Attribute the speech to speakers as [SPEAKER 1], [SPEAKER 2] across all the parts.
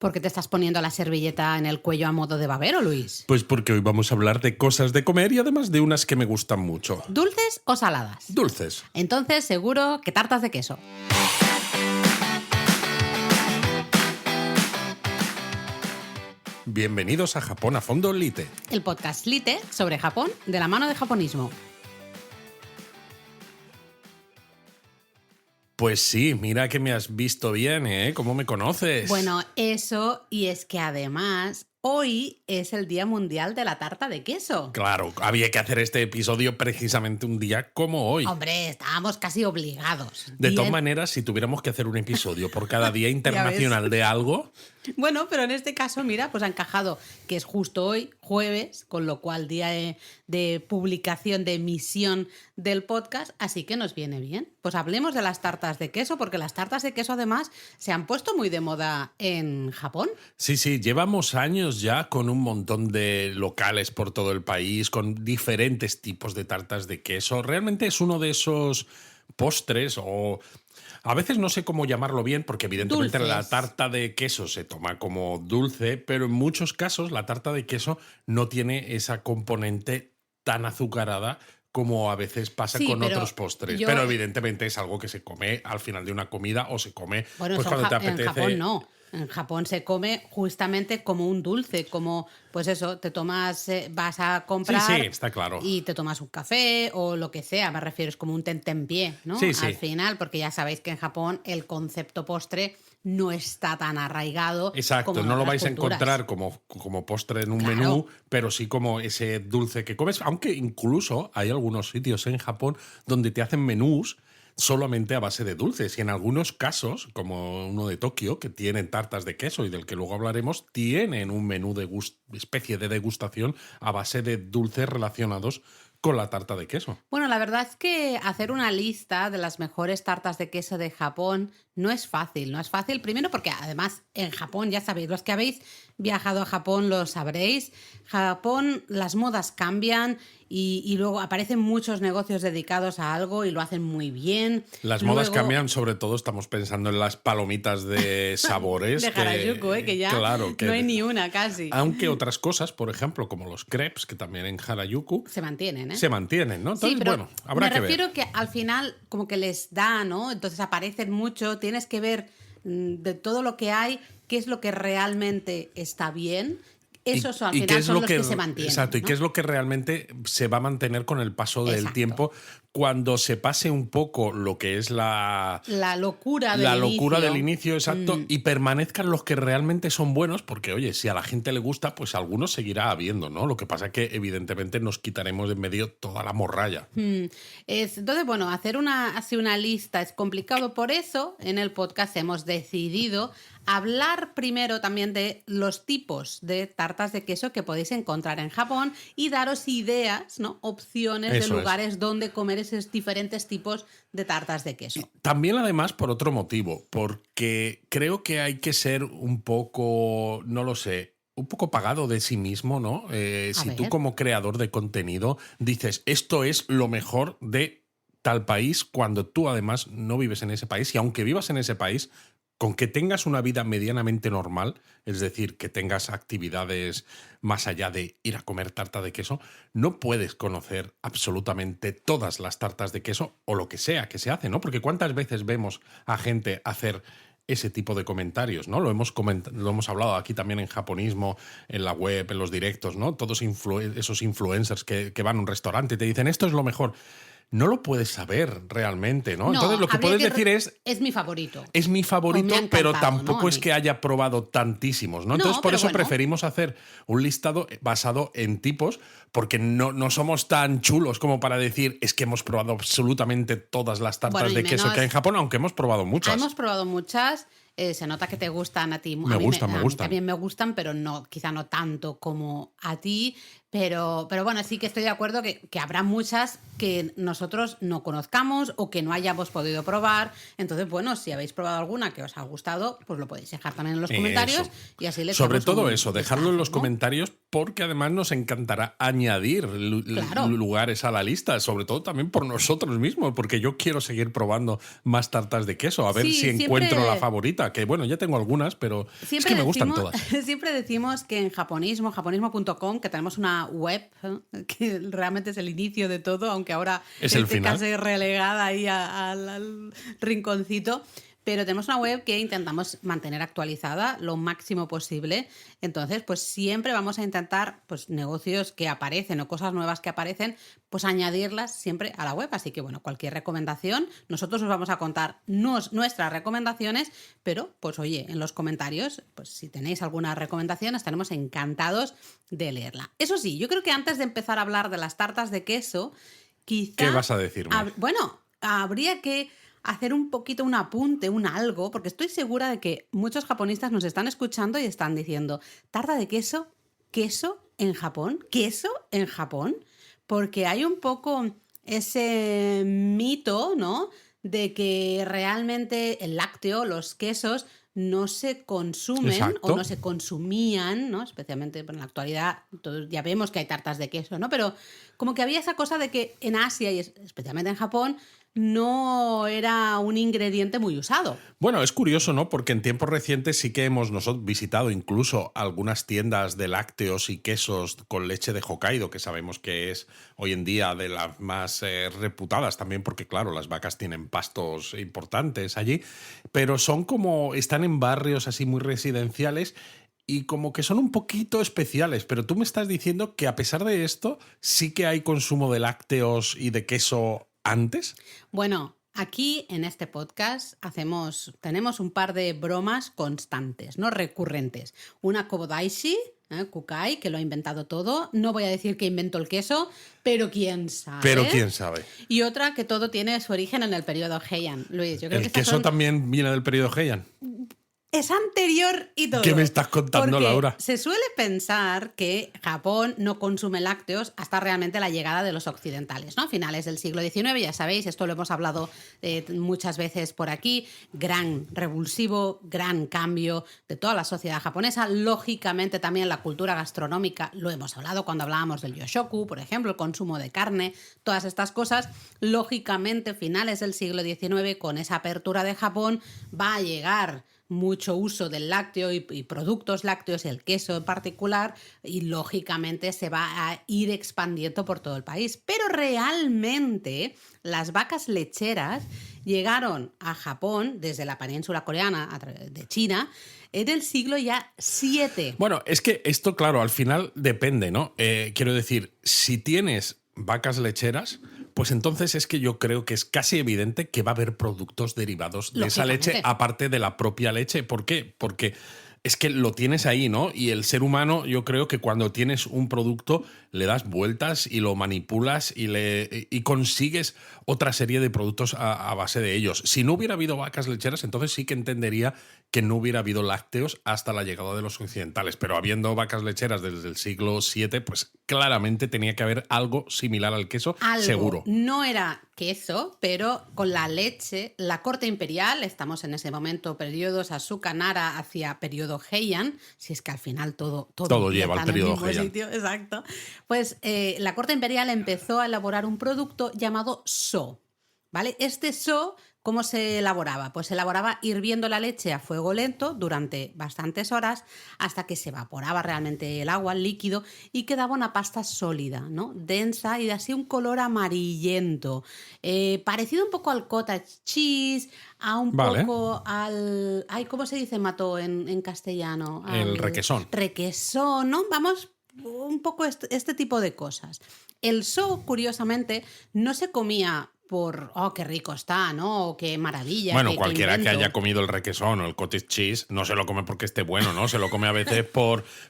[SPEAKER 1] ¿Por qué te estás poniendo la servilleta en el cuello a modo de babero, Luis?
[SPEAKER 2] Pues porque hoy vamos a hablar de cosas de comer y además de unas que me gustan mucho.
[SPEAKER 1] ¿Dulces o saladas?
[SPEAKER 2] Dulces.
[SPEAKER 1] Entonces, seguro que tartas de queso.
[SPEAKER 2] Bienvenidos a Japón a Fondo Lite.
[SPEAKER 1] El podcast Lite sobre Japón de la mano de Japonismo.
[SPEAKER 2] Pues sí, mira que me has visto bien, ¿eh? ¿Cómo me conoces?
[SPEAKER 1] Bueno, eso, y es que además hoy es el Día Mundial de la Tarta de Queso.
[SPEAKER 2] Claro, había que hacer este episodio precisamente un día como hoy.
[SPEAKER 1] Hombre, estábamos casi obligados.
[SPEAKER 2] De todas maneras, si tuviéramos que hacer un episodio por cada día internacional de algo...
[SPEAKER 1] Bueno, pero en este caso, mira, pues ha encajado que es justo hoy, jueves, con lo cual día de publicación, de emisión del podcast, así que nos viene bien. Pues hablemos de las tartas de queso, porque las tartas de queso además se han puesto muy de moda en Japón.
[SPEAKER 2] Sí, llevamos años ya con un montón de locales por todo el país, con diferentes tipos de tartas de queso. Realmente es uno de esos postres o... A veces no sé cómo llamarlo bien, porque evidentemente
[SPEAKER 1] Dulces.
[SPEAKER 2] La tarta de queso se toma como dulce, pero en muchos casos la tarta de queso no tiene esa componente tan azucarada como a veces pasa con otros postres. Pero evidentemente es algo que se come al final de una comida o se come pues cuando te apetece.
[SPEAKER 1] En Japón no. En Japón se come justamente como un dulce, como, pues eso, te tomas, vas a comprar...
[SPEAKER 2] Sí, está claro.
[SPEAKER 1] Y te tomas un café o lo que sea, me refiero, es como un tentempié, ¿no?
[SPEAKER 2] Sí.
[SPEAKER 1] Al final, porque ya sabéis que en Japón el concepto postre no está tan arraigado.
[SPEAKER 2] Exacto,
[SPEAKER 1] como
[SPEAKER 2] no lo
[SPEAKER 1] otras
[SPEAKER 2] vais
[SPEAKER 1] culturas.
[SPEAKER 2] a encontrar como postre en un menú, pero sí como ese dulce que comes, aunque incluso hay algunos sitios en Japón donde te hacen menús solamente a base de dulces. Y en algunos casos, como uno de Tokio, que tienen tartas de queso y del que luego hablaremos, tienen un menú de especie de degustación a base de dulces relacionados con la tarta de queso.
[SPEAKER 1] Bueno, la verdad es que hacer una lista de las mejores tartas de queso de Japón no es fácil. No es fácil, primero porque además en Japón, ya sabéis, los que habéis viajado a Japón lo sabréis, Japón las modas cambian y luego aparecen muchos negocios dedicados a algo y lo hacen muy bien.
[SPEAKER 2] Las modas cambian, sobre todo estamos pensando en las palomitas de sabores.
[SPEAKER 1] De Harajuku, que ya
[SPEAKER 2] claro, que
[SPEAKER 1] no hay ni una casi.
[SPEAKER 2] Aunque otras cosas, por ejemplo, como los crepes, que también en Harajuku...
[SPEAKER 1] Se mantienen, ¿eh?
[SPEAKER 2] Se mantienen, ¿no? Entonces,
[SPEAKER 1] sí, pero
[SPEAKER 2] bueno, habrá que ver.
[SPEAKER 1] Me refiero que al final como que les da, ¿no? Entonces aparecen mucho, tienes que ver de todo lo que hay, qué es lo que realmente está bien. Esos al final son los que se mantienen.
[SPEAKER 2] Exacto,
[SPEAKER 1] ¿no?
[SPEAKER 2] y qué es lo que realmente se va a mantener con el paso del
[SPEAKER 1] Exacto.
[SPEAKER 2] tiempo cuando se pase un poco lo que es la
[SPEAKER 1] locura
[SPEAKER 2] del inicio, exacto, y permanezcan los que realmente son buenos, porque oye, si a la gente le gusta, pues algunos seguirá habiendo, ¿no? Lo que pasa es que evidentemente nos quitaremos de en medio toda la morralla.
[SPEAKER 1] Entonces, bueno, hacer una lista es complicado, por eso en el podcast hemos decidido hablar primero también de los tipos de tartas de queso que podéis encontrar en Japón y daros ideas, ¿no? Opciones de lugares donde comer esos diferentes tipos de tartas de queso.
[SPEAKER 2] También, además, por otro motivo, porque creo que hay que ser un poco, no lo sé, un poco pagado de sí mismo, ¿no? Si tú como creador de contenido dices, esto es lo mejor de tal país, cuando tú además no vives en ese país, y aunque vivas en ese país, con que tengas una vida medianamente normal, es decir, que tengas actividades más allá de ir a comer tarta de queso, no puedes conocer absolutamente todas las tartas de queso o lo que sea que se hace, ¿no? Porque ¿cuántas veces vemos a gente hacer ese tipo de comentarios, ¿no? Lo hemos hablado aquí también en Japonismo, en la web, en los directos, ¿no? Todos esos influencers que van a un restaurante y te dicen, esto es lo mejor. No lo puedes saber realmente, ¿no? Entonces lo que puedes decir es...
[SPEAKER 1] Es mi favorito.
[SPEAKER 2] Es mi favorito, pero tampoco es que haya probado tantísimos, ¿no? Entonces por eso preferimos hacer un listado basado en tipos, porque no somos tan chulos como para decir es que hemos probado absolutamente todas las tartas de queso que hay en Japón, aunque hemos probado muchas.
[SPEAKER 1] Hemos probado muchas. Se nota que te gustan a ti.
[SPEAKER 2] Me gustan.
[SPEAKER 1] También me gustan, pero no, quizá no tanto como a ti. Pero bueno, sí que estoy de acuerdo que habrá muchas que nosotros no conozcamos o que no hayamos podido probar. Entonces, bueno, si habéis probado alguna que os ha gustado, pues lo podéis dejar también en los comentarios y así les
[SPEAKER 2] sobre todo eso, dejarlo en los comentarios, porque además nos encantará añadir lugares a la lista, sobre todo también por nosotros mismos, porque yo quiero seguir probando más tartas de queso, a ver si encuentro la favorita, que bueno, ya tengo algunas, pero es que me gustan todas.
[SPEAKER 1] Siempre decimos que en japonismo.com, que tenemos una web, que realmente es el inicio de todo, aunque ahora
[SPEAKER 2] es el final.
[SPEAKER 1] Casi relegada ahí al rinconcito. Pero tenemos una web que intentamos mantener actualizada lo máximo posible. Entonces, pues siempre vamos a intentar, pues negocios que aparecen o cosas nuevas que aparecen, pues añadirlas siempre a la web. Así que, bueno, cualquier recomendación, nosotros os vamos a contar nuestras recomendaciones, pero, pues oye, en los comentarios, pues si tenéis alguna recomendación, estaremos encantados de leerla. Eso sí, yo creo que antes de empezar a hablar de las tartas de queso, quizá...
[SPEAKER 2] ¿Qué vas a decirme?
[SPEAKER 1] Bueno, habría que hacer un poquito un apunte, un algo, porque estoy segura de que muchos japonistas nos están escuchando y están diciendo, ¿tarta de queso? ¿Queso en Japón? ¿Queso en Japón? Porque hay un poco ese mito, ¿no?, de que realmente el lácteo, los quesos, no se consumen. Exacto. O no se consumían, ¿no? Especialmente en la actualidad, todos ya vemos que hay tartas de queso, ¿no? Pero como que había esa cosa de que en Asia y especialmente en Japón no era un ingrediente muy usado.
[SPEAKER 2] Bueno, es curioso, ¿no? Porque en tiempos recientes sí que hemos nosotros visitado incluso algunas tiendas de lácteos y quesos con leche de Hokkaido, que sabemos que es hoy en día de las más reputadas también, porque claro, las vacas tienen pastos importantes allí, pero están en barrios así muy residenciales y como que son un poquito especiales, pero tú me estás diciendo que a pesar de esto sí que hay consumo de lácteos y de queso antes.
[SPEAKER 1] Bueno, aquí en este podcast tenemos un par de bromas constantes, ¿no? Recurrentes. Una Kobodaishi, Kukai, que lo ha inventado todo. No voy a decir que inventó el queso, pero quién sabe. Y otra que todo tiene su origen en el periodo Heian. Luis, yo creo que
[SPEAKER 2] ¿El queso también viene del periodo Heian?
[SPEAKER 1] Es anterior y todo.
[SPEAKER 2] ¿Qué me estás contando,
[SPEAKER 1] porque
[SPEAKER 2] Laura?
[SPEAKER 1] Se suele pensar que Japón no consume lácteos hasta realmente la llegada de los occidentales, ¿no? Finales del siglo XIX, ya sabéis, esto lo hemos hablado muchas veces por aquí. Gran revulsivo, gran cambio de toda la sociedad japonesa. Lógicamente también la cultura gastronómica, lo hemos hablado cuando hablábamos del yoshoku, por ejemplo, el consumo de carne, todas estas cosas. Lógicamente, finales del siglo XIX, con esa apertura de Japón, va a llegar mucho uso del lácteo y productos lácteos, el queso en particular, y lógicamente se va a ir expandiendo por todo el país. Pero realmente las vacas lecheras llegaron a Japón desde la península coreana, de China, en el siglo ya VII.
[SPEAKER 2] Bueno, es que esto, claro, al final depende, ¿no? Quiero decir, si tienes vacas lecheras, pues entonces es que yo creo que es casi evidente que va a haber productos derivados de esa leche, aparte de la propia leche. ¿Por qué? Porque es que lo tienes ahí, ¿no? Y el ser humano, yo creo que cuando tienes un producto, le das vueltas y lo manipulas y consigues otra serie de productos a base de ellos. Si no hubiera habido vacas lecheras, entonces sí que entendería que no hubiera habido lácteos hasta la llegada de los occidentales. Pero habiendo vacas lecheras desde el siglo VII, pues claramente tenía que haber algo similar al queso, seguro.
[SPEAKER 1] No era queso, pero con la leche, la corte imperial, estamos en ese momento, periodos Asuka Nara hacia periodo Heian, si es que al final todo
[SPEAKER 2] lleva al periodo Heian.
[SPEAKER 1] Sitio, exacto. Pues la corte imperial empezó a elaborar un producto llamado so, ¿vale? Este so, ¿cómo se elaboraba? Pues se elaboraba hirviendo la leche a fuego lento durante bastantes horas hasta que se evaporaba realmente el agua, el líquido, y quedaba una pasta sólida, ¿no? Densa y de así un color amarillento. Parecido un poco al cottage cheese, a un poco al... ¿Cómo se dice mató en castellano?
[SPEAKER 2] El requesón.
[SPEAKER 1] Requesón, ¿no? Vamos, un poco este tipo de cosas. El so, curiosamente, no se comía por, qué rico está, ¿no? O qué maravilla.
[SPEAKER 2] Bueno, cualquiera que haya comido el requesón o el cottage cheese no se lo come porque esté bueno, ¿no? Se lo come a veces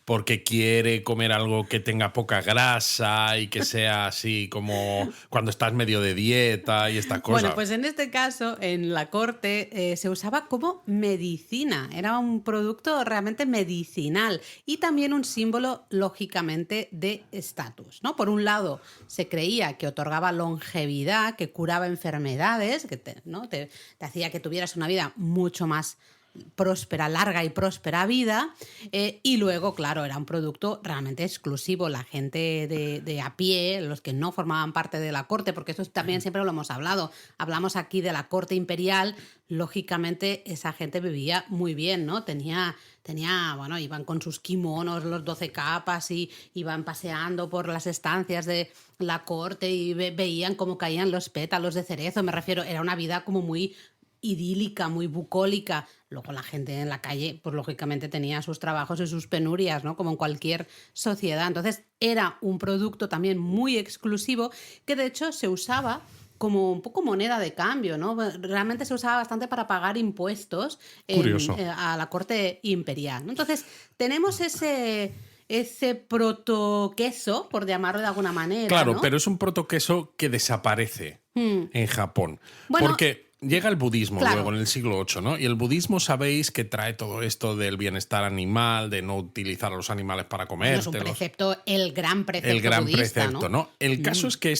[SPEAKER 2] porque quiere comer algo que tenga poca grasa y que sea así como cuando estás medio de dieta y estas cosas.
[SPEAKER 1] Bueno, pues en este caso, en la corte, se usaba como medicina. Era un producto realmente medicinal y también un símbolo, lógicamente, de estatus, ¿no? Por un lado, se creía que otorgaba longevidad, que curaba enfermedades, que te hacía que tuvieras una vida mucho más próspera, larga y próspera vida. Y luego, claro, era un producto realmente exclusivo. La gente de a pie, los que no formaban parte de la corte, porque eso también siempre lo hemos hablado. Hablamos aquí de la corte imperial. Lógicamente, esa gente vivía muy bien, ¿no? Bueno, iban con sus kimonos, los 12 capas, y iban paseando por las estancias de la corte y veían cómo caían los pétalos de cerezo. Me refiero, era una vida como muy idílica, muy bucólica. Luego la gente en la calle, pues lógicamente tenía sus trabajos y sus penurias, ¿no? Como en cualquier sociedad. Entonces era un producto también muy exclusivo que de hecho se usaba como un poco moneda de cambio, ¿no? Realmente se usaba bastante para pagar impuestos a la corte imperial, ¿no? Entonces tenemos ese protoqueso, por llamarlo de alguna manera.
[SPEAKER 2] Claro,
[SPEAKER 1] ¿no?
[SPEAKER 2] pero es un protoqueso que desaparece en Japón. Bueno, porque llega el budismo luego en el siglo VIII, ¿no? Y el budismo sabéis que trae todo esto del bienestar animal, de no utilizar a los animales para comer.
[SPEAKER 1] Es un precepto, el gran precepto budista,
[SPEAKER 2] precepto, ¿no? El caso es que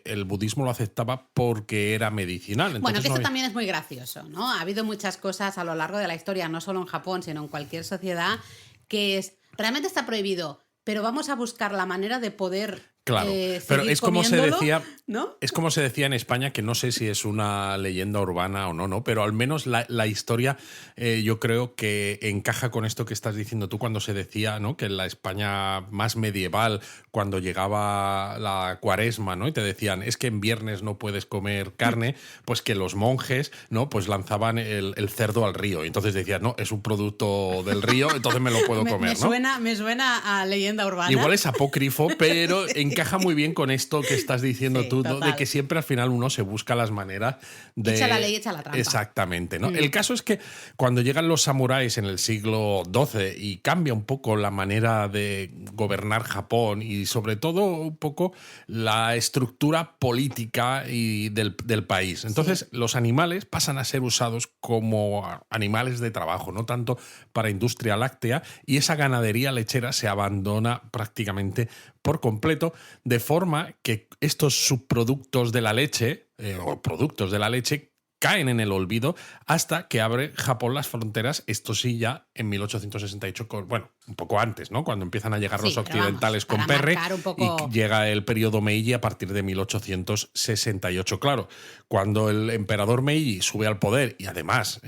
[SPEAKER 2] el budismo lo aceptaba porque era medicinal. Entonces,
[SPEAKER 1] bueno, que esto también es muy gracioso, ¿no? Ha habido muchas cosas a lo largo de la historia, no solo en Japón, sino en cualquier sociedad, que realmente está prohibido, pero vamos a buscar la manera de poder
[SPEAKER 2] claro, pero es como se decía,
[SPEAKER 1] ¿no?
[SPEAKER 2] Es como se decía en España, que no sé si es una leyenda urbana o no, pero al menos la historia yo creo que encaja con esto que estás diciendo tú, cuando se decía, ¿no?, que en la España más medieval, cuando llegaba la Cuaresma, ¿no?, y te decían, es que en viernes no puedes comer carne, pues que los monjes, ¿no?, pues lanzaban el cerdo al río. Y entonces decían, no, es un producto del río, entonces me lo puedo comer, ¿no?
[SPEAKER 1] Me suena a leyenda urbana.
[SPEAKER 2] Igual es apócrifo, pero encaja muy bien con esto que estás diciendo tú, ¿no?, de que siempre al final uno se busca las maneras de...
[SPEAKER 1] Echa la ley, echa la trampa.
[SPEAKER 2] Exactamente, ¿no? El caso es que cuando llegan los samuráis en el siglo XII y cambia un poco la manera de gobernar Japón y sobre todo un poco la estructura política del país. Entonces los animales pasan a ser usados como animales de trabajo, no tanto para industria láctea, y esa ganadería lechera se abandona prácticamente por completo, de forma que estos subproductos de la leche o productos de la leche caen en el olvido hasta que abre Japón las fronteras, esto sí ya en 1868, bueno, un poco antes, ¿no?, cuando empiezan a llegar los occidentales con Perry y llega el periodo Meiji a partir de 1868. Claro, cuando el emperador Meiji sube al poder y además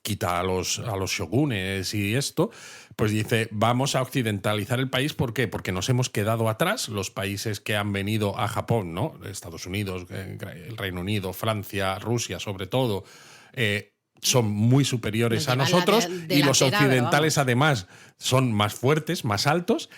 [SPEAKER 2] quita a los shogunes y esto, pues dice, vamos a occidentalizar el país. ¿Por qué? Porque nos hemos quedado atrás, los países que han venido a Japón, ¿no?, Estados Unidos, el Reino Unido, Francia, Rusia sobre todo, son muy superiores a nosotros, y los occidentales además son más fuertes, más altos.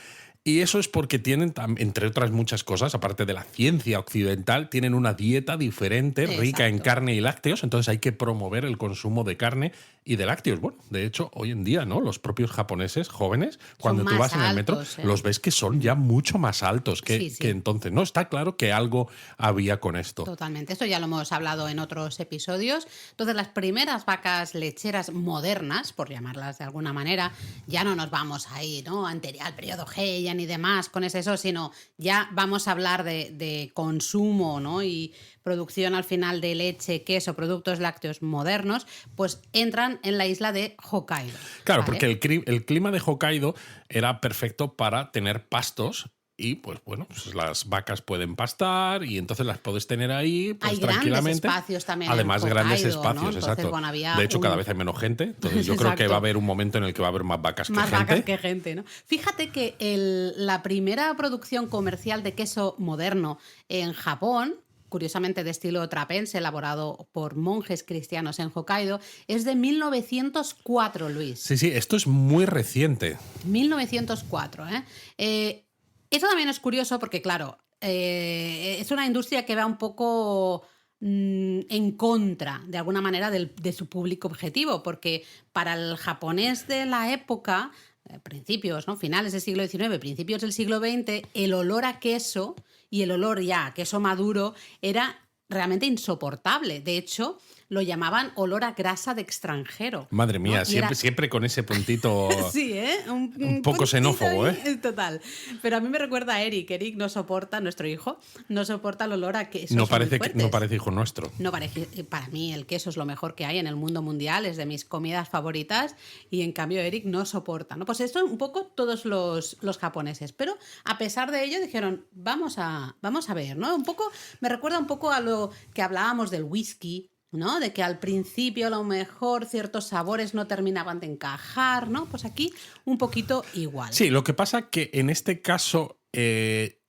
[SPEAKER 2] Y eso es porque tienen, entre otras muchas cosas, aparte de la ciencia occidental, tienen una dieta diferente, rica en carne y lácteos. Entonces hay que promover el consumo de carne y de lácteos. Bueno, de hecho, hoy en día, ¿no?, los propios japoneses jóvenes, cuando tú vas en el metro, los ves que son ya mucho más altos que entonces. No, está claro que algo había con esto.
[SPEAKER 1] Totalmente. Esto ya lo hemos hablado en otros episodios. Entonces, las primeras vacas lecheras modernas, por llamarlas de alguna manera, ya no nos vamos ahí, ¿no?, al periodo Heian y demás con eso, sino ya vamos a hablar de consumo, ¿no?, y producción al final de leche, queso, productos lácteos modernos, pues entran en la isla de Hokkaido.
[SPEAKER 2] Claro, ¿vale? Porque el clima de Hokkaido era perfecto para tener pastos. Y pues bueno, pues las vacas pueden pastar y entonces las puedes tener ahí pues,
[SPEAKER 1] hay
[SPEAKER 2] tranquilamente.
[SPEAKER 1] Grandes espacios también.
[SPEAKER 2] Además,
[SPEAKER 1] en Hokkaido,
[SPEAKER 2] grandes espacios,
[SPEAKER 1] ¿no? Entonces,
[SPEAKER 2] exacto.
[SPEAKER 1] Bueno,
[SPEAKER 2] de hecho, cada vez hay menos gente. Entonces yo creo que va a haber un momento en el que va a haber más vacas que gente.
[SPEAKER 1] Más vacas que gente, ¿no? Fíjate que la primera producción comercial de queso moderno en Japón, curiosamente de estilo trapense, elaborado por monjes cristianos en Hokkaido, es de 1904, Luis.
[SPEAKER 2] Sí, esto es muy reciente.
[SPEAKER 1] 1904, ¿eh? Esto también es curioso porque, claro, es una industria que va un poco en contra, de alguna manera, de su público objetivo, porque para el japonés de la época, principios, ¿no?, finales del siglo XIX, principios del siglo XX, el olor a queso y el olor ya a queso maduro era realmente insoportable. De hecho, lo llamaban olor a grasa de extranjero.
[SPEAKER 2] Madre mía,
[SPEAKER 1] ¿no?
[SPEAKER 2] siempre con ese puntito
[SPEAKER 1] sí, ¿eh?
[SPEAKER 2] un poco xenófobo, ¿eh?
[SPEAKER 1] Total. Pero a mí me recuerda a Eric. Eric no soporta, nuestro hijo, no soporta el olor a quesos
[SPEAKER 2] no parece,
[SPEAKER 1] muy fuertes.
[SPEAKER 2] no parece hijo nuestro.
[SPEAKER 1] No parece, para mí el queso es lo mejor que hay en el mundo mundial, es de mis comidas favoritas y en cambio Eric no soporta, ¿no? Pues esto un poco todos los japoneses, pero a pesar de ello dijeron, vamos a ver, ¿no? Un poco, me recuerda un poco a lo que hablábamos del whisky, ¿no? De que al principio a lo mejor ciertos sabores no terminaban de encajar, ¿no? Pues aquí un poquito igual.
[SPEAKER 2] Sí, lo que pasa que en este caso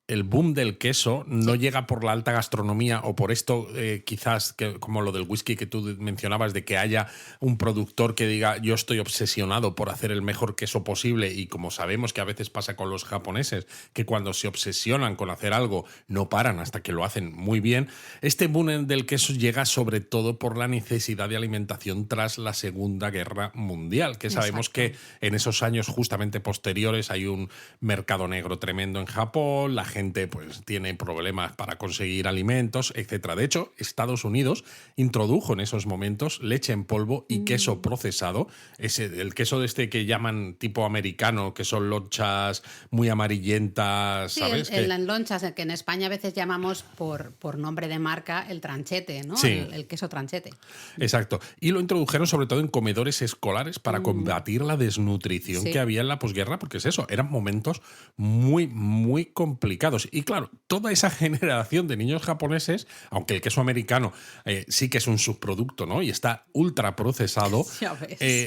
[SPEAKER 2] el boom del queso no llega por la alta gastronomía o por esto quizás como lo del whisky que tú mencionabas, de que haya un productor que diga yo estoy obsesionado por hacer el mejor queso posible, y como sabemos que a veces pasa con los japoneses, que cuando se obsesionan con hacer algo no paran hasta que lo hacen muy bien. Este boom del queso llega sobre todo por la necesidad de alimentación tras la Segunda Guerra Mundial, que sabemos que en esos años justamente posteriores hay un mercado negro tremendo en Japón, la gente pues tiene problemas para conseguir alimentos, etcétera. De hecho, Estados Unidos introdujo en esos momentos leche en polvo y queso procesado. El queso de este que llaman tipo americano, que son lonchas muy amarillentas, ¿sabes?
[SPEAKER 1] Sí, en lonchas, que en España a veces llamamos por nombre de marca el tranchete, ¿no?
[SPEAKER 2] Sí.
[SPEAKER 1] El queso tranchete.
[SPEAKER 2] Exacto. Y lo introdujeron sobre todo en comedores escolares para combatir la desnutrición que había en la posguerra, porque es eso, eran momentos muy, muy complicados. Y claro, toda esa generación de niños japoneses, aunque el queso americano sí que es un subproducto, ¿no? Y está ultra procesado,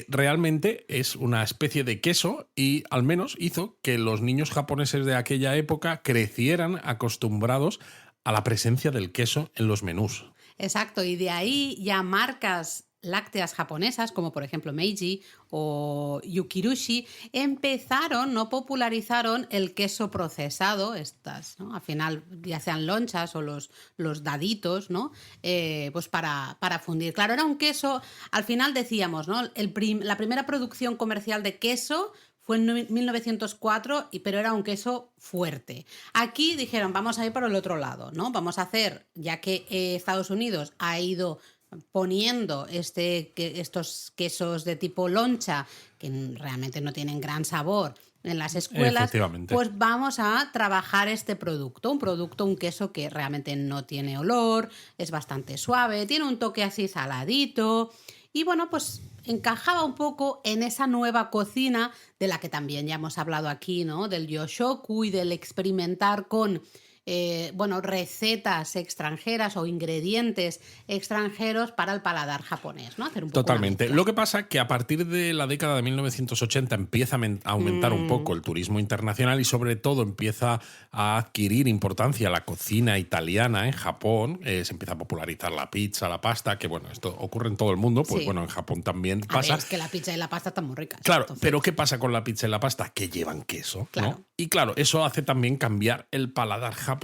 [SPEAKER 2] realmente es una especie de queso, y al menos hizo que los niños japoneses de aquella época crecieran acostumbrados a la presencia del queso en los menús.
[SPEAKER 1] Exacto, y de ahí ya marcas lácteas japonesas, como por ejemplo Meiji o Yukirushi, empezaron, no popularizaron el queso procesado, estas, ¿no? Al final, ya sean lonchas o los daditos, ¿no? Pues para fundir. Claro, era un queso, al final decíamos, ¿no? La primera producción comercial de queso fue en 1904, pero era un queso fuerte. Aquí dijeron, vamos a ir por el otro lado, ¿no? Vamos a hacer, ya que Estados Unidos ha ido poniendo estos quesos de tipo loncha, que realmente no tienen gran sabor, en las escuelas, pues vamos a trabajar este producto. Un queso que realmente no tiene olor, es bastante suave, tiene un toque así saladito. Y bueno, pues encajaba un poco en esa nueva cocina de la que también ya hemos hablado aquí, ¿no? Del yoshoku y del experimentar con recetas extranjeras o ingredientes extranjeros para el paladar japonés, ¿no? Hacer un poco
[SPEAKER 2] totalmente. Lo que pasa es que a partir de la década de 1980 empieza a aumentar un poco el turismo internacional, y sobre todo empieza a adquirir importancia la cocina italiana en Japón. Se empieza a popularizar la pizza, la pasta, que bueno, esto ocurre en todo el mundo, pues bueno, en Japón también pasa.
[SPEAKER 1] Es que la pizza y la pasta están muy ricas.
[SPEAKER 2] Claro, entonces, pero ¿qué pasa con la pizza y la pasta? Que llevan queso,
[SPEAKER 1] claro,
[SPEAKER 2] ¿no? Y claro, eso hace también cambiar el paladar japonés,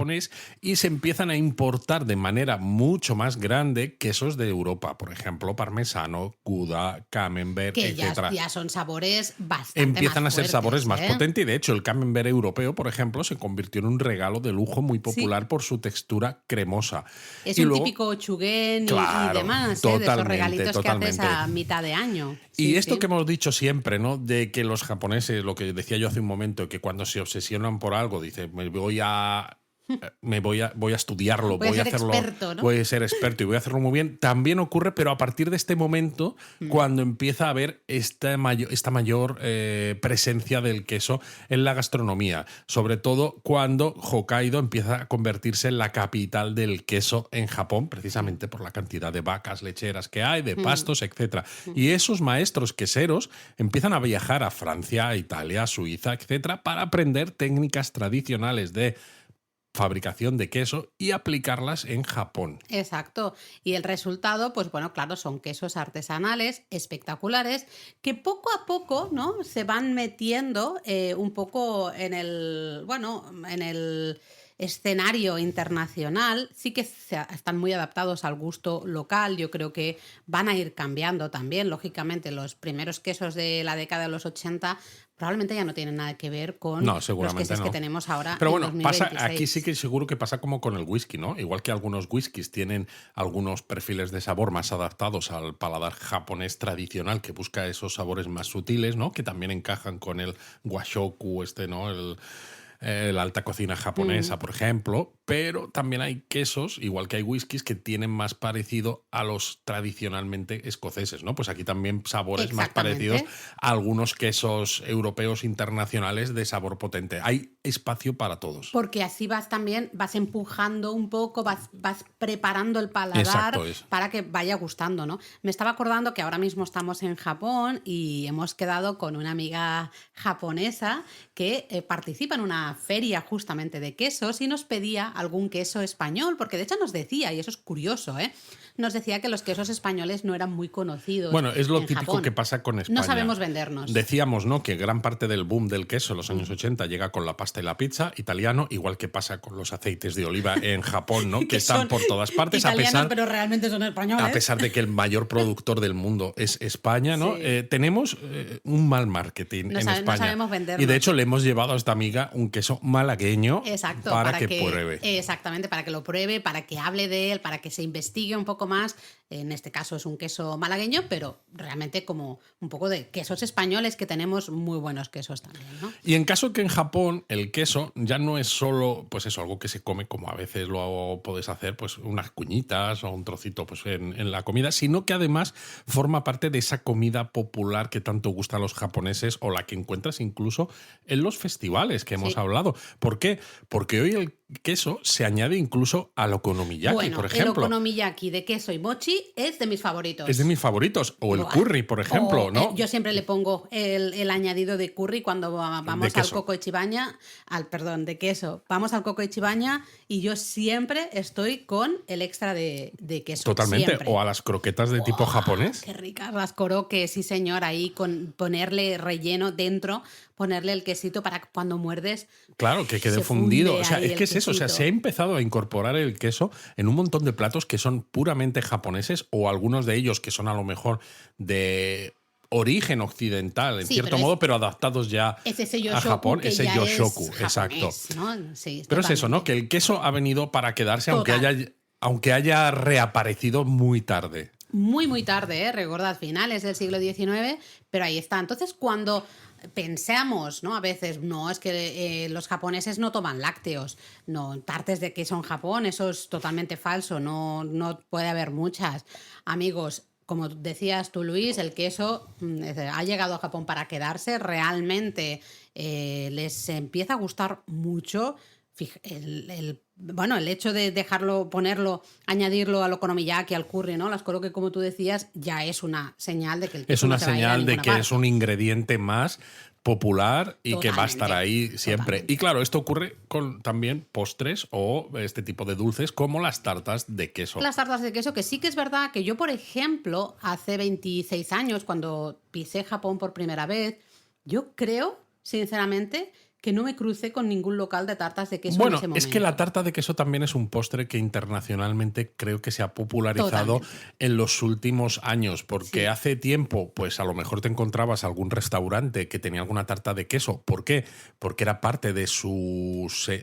[SPEAKER 2] y se empiezan a importar de manera mucho más grande quesos de Europa, por ejemplo, parmesano, Gouda, Camembert,
[SPEAKER 1] que
[SPEAKER 2] etc.
[SPEAKER 1] ya son sabores bastante
[SPEAKER 2] Empiezan
[SPEAKER 1] más
[SPEAKER 2] a ser
[SPEAKER 1] fuertes,
[SPEAKER 2] sabores más potentes, y de hecho el Camembert europeo, por ejemplo, se convirtió en un regalo de lujo muy popular por su textura cremosa.
[SPEAKER 1] Es un típico chugén y demás, de esos regalitos que haces a mitad de año.
[SPEAKER 2] Y esto que hemos dicho siempre, ¿no? De que los japoneses, lo que decía yo hace un momento, que cuando se obsesionan por algo, dicen, voy a estudiarlo, voy a hacerlo,
[SPEAKER 1] experto, ¿no?
[SPEAKER 2] voy a ser experto y voy a hacerlo muy bien. También ocurre, pero a partir de este momento, cuando empieza a haber esta mayor presencia del queso en la gastronomía, sobre todo cuando Hokkaido empieza a convertirse en la capital del queso en Japón, precisamente por la cantidad de vacas lecheras que hay, de pastos, etcétera. Y esos maestros queseros empiezan a viajar a Francia, a Italia, a Suiza, etcétera, para aprender técnicas tradicionales de fabricación de queso y aplicarlas en Japón.
[SPEAKER 1] Exacto. Y el resultado, pues bueno, claro, son quesos artesanales espectaculares que poco a poco, ¿no? Se van metiendo un poco en el escenario internacional sí que están muy adaptados al gusto local. Yo creo que van a ir cambiando también. Lógicamente, los primeros quesos de la década de los 80 probablemente ya no tienen nada que ver con los quesos que tenemos ahora.
[SPEAKER 2] Pero bueno,
[SPEAKER 1] en 2026.
[SPEAKER 2] aquí sí que seguro que pasa como con el whisky, ¿no? Igual que algunos whiskies tienen algunos perfiles de sabor más adaptados al paladar japonés tradicional, que busca esos sabores más sutiles, ¿no? Que también encajan con el washoku, ¿no? La alta cocina japonesa, por ejemplo, pero también hay quesos, igual que hay whiskies, que tienen más parecido a los tradicionalmente escoceses, ¿no? Pues aquí también sabores más parecidos a algunos quesos europeos internacionales de sabor potente. Hay espacio para todos.
[SPEAKER 1] Porque así vas empujando un poco, vas preparando el paladar para que vaya gustando, ¿no? Me estaba acordando que ahora mismo estamos en Japón y hemos quedado con una amiga japonesa que participa en una feria justamente de quesos y nos pedía algún queso español, porque de hecho nos decía, y eso es curioso, nos decía que los quesos españoles no eran muy conocidos.
[SPEAKER 2] Bueno, es lo
[SPEAKER 1] en
[SPEAKER 2] típico
[SPEAKER 1] Japón.
[SPEAKER 2] que pasa con España.
[SPEAKER 1] No sabemos vendernos.
[SPEAKER 2] Decíamos, ¿no?, que gran parte del boom del queso en los años 80 llega con la pasta y la pizza italiano, igual que pasa con los aceites de oliva en Japón, ¿no? que están por todas partes,
[SPEAKER 1] italianos, pero realmente son españoles.
[SPEAKER 2] A pesar de que el mayor productor del mundo es España, ¿no? Sí. Tenemos un mal marketing en España.
[SPEAKER 1] No sabemos vendernos.
[SPEAKER 2] Y de hecho le hemos llevado a esta amiga un queso malagueño para que pruebe.
[SPEAKER 1] Exactamente, para que lo pruebe, para que hable de él, para que se investigue un poco más. En este caso es un queso malagueño, pero realmente como un poco de quesos españoles, que tenemos muy buenos quesos también, ¿no?
[SPEAKER 2] Y en caso que en Japón el queso ya no es solo, pues eso, algo que se come como a veces lo puedes hacer, pues unas cuñitas o un trocito pues en la comida, sino que además forma parte de esa comida popular que tanto gusta a los japoneses, o la que encuentras incluso en los festivales que hemos hablado. ¿Por qué? Porque hoy el queso se añade incluso al okonomiyaki, por ejemplo.
[SPEAKER 1] El okonomiyaki de queso y mochi es de mis favoritos.
[SPEAKER 2] Es de mis favoritos. O el curry, por ejemplo, ¿no?
[SPEAKER 1] Yo siempre le pongo el añadido de curry cuando vamos al Coco Ichibaña, de queso. Vamos al Coco Ichibaña y yo siempre estoy con el extra de queso.
[SPEAKER 2] Totalmente.
[SPEAKER 1] Siempre.
[SPEAKER 2] O a las croquetas de tipo japonés.
[SPEAKER 1] Qué ricas las koroke, sí señor, ahí con ponerle relleno dentro, ponerle el quesito para que cuando muerdes.
[SPEAKER 2] Claro, que quede fundido. O sea, es que es eso. O sea, se ha empezado a incorporar el queso en un montón de platos que son puramente japoneses, o algunos de ellos que son a lo mejor de origen occidental, en cierto modo, pero adaptados ya a Japón. Ese yoshoku, exacto.
[SPEAKER 1] ¿No? Sí,
[SPEAKER 2] pero es eso, ¿no? Que el queso ha venido para quedarse, aunque haya reaparecido muy tarde.
[SPEAKER 1] Muy, muy tarde, recordad, finales del siglo XIX, pero ahí está. Entonces, cuando pensamos, ¿no? A veces, no, es que los japoneses no toman lácteos, no, tartes de queso en Japón, eso es totalmente falso, no puede haber muchas. Amigos, como decías tú, Luis, el queso ha llegado a Japón para quedarse, realmente les empieza a gustar mucho. El hecho de ponerlo, añadirlo al okonomiyaki, al curry, ¿no? Las koroke, como tú decías, ya es una señal de que el queso
[SPEAKER 2] es una
[SPEAKER 1] no se va
[SPEAKER 2] señal
[SPEAKER 1] a ir a
[SPEAKER 2] de que
[SPEAKER 1] parte.
[SPEAKER 2] es un ingrediente más popular y que va a estar ahí siempre.
[SPEAKER 1] Totalmente.
[SPEAKER 2] Y claro, esto ocurre con también postres o este tipo de dulces como las tartas de queso.
[SPEAKER 1] Las tartas de queso, que sí que es verdad que yo, por ejemplo, hace 26 años, cuando pisé Japón por primera vez, yo creo, sinceramente, que no me crucé con ningún local de tartas de queso en ese momento.
[SPEAKER 2] Es que la tarta de queso también es un postre que internacionalmente creo que se ha popularizado en los últimos años, porque hace tiempo, pues a lo mejor te encontrabas algún restaurante que tenía alguna tarta de queso. ¿Por qué? Porque era parte de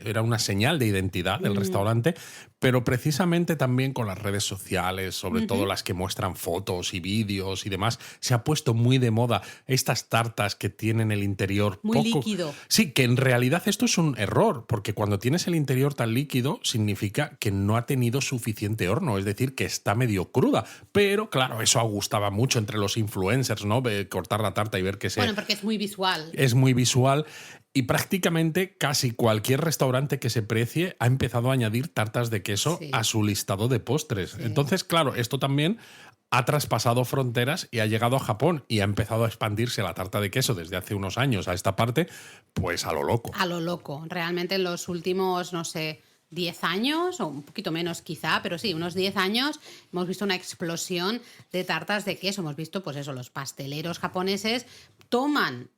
[SPEAKER 2] era una señal de identidad del restaurante, pero precisamente también con las redes sociales, sobre todo las que muestran fotos y vídeos y demás, se ha puesto muy de moda estas tartas que tienen el interior
[SPEAKER 1] muy líquido.
[SPEAKER 2] Sí, que en realidad esto es un error, porque cuando tienes el interior tan líquido significa que no ha tenido suficiente horno, es decir, que está medio cruda. Pero claro, eso gustaba mucho entre los influencers, ¿no? Cortar la tarta y ver que
[SPEAKER 1] Bueno, porque es muy visual.
[SPEAKER 2] Es muy visual. Y prácticamente casi cualquier restaurante que se precie ha empezado a añadir tartas de queso a su listado de postres. Sí. Entonces, claro, esto también ha traspasado fronteras y ha llegado a Japón y ha empezado a expandirse la tarta de queso desde hace unos años a esta parte, pues a lo loco.
[SPEAKER 1] A lo loco. Realmente en los últimos, 10 años, o un poquito menos quizá, pero sí, unos 10 años, hemos visto una explosión de tartas de queso. Hemos visto, pues eso, los pasteleros japoneses,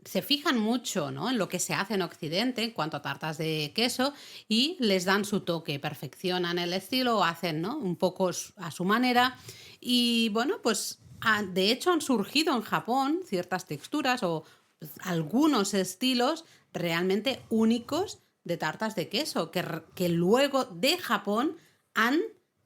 [SPEAKER 1] se fijan mucho, ¿no?, en lo que se hace en Occidente en cuanto a tartas de queso y les dan su toque, perfeccionan el estilo, hacen, ¿no?, un poco a su manera y bueno, pues de hecho han surgido en Japón ciertas texturas o algunos estilos realmente únicos de tartas de queso que luego de Japón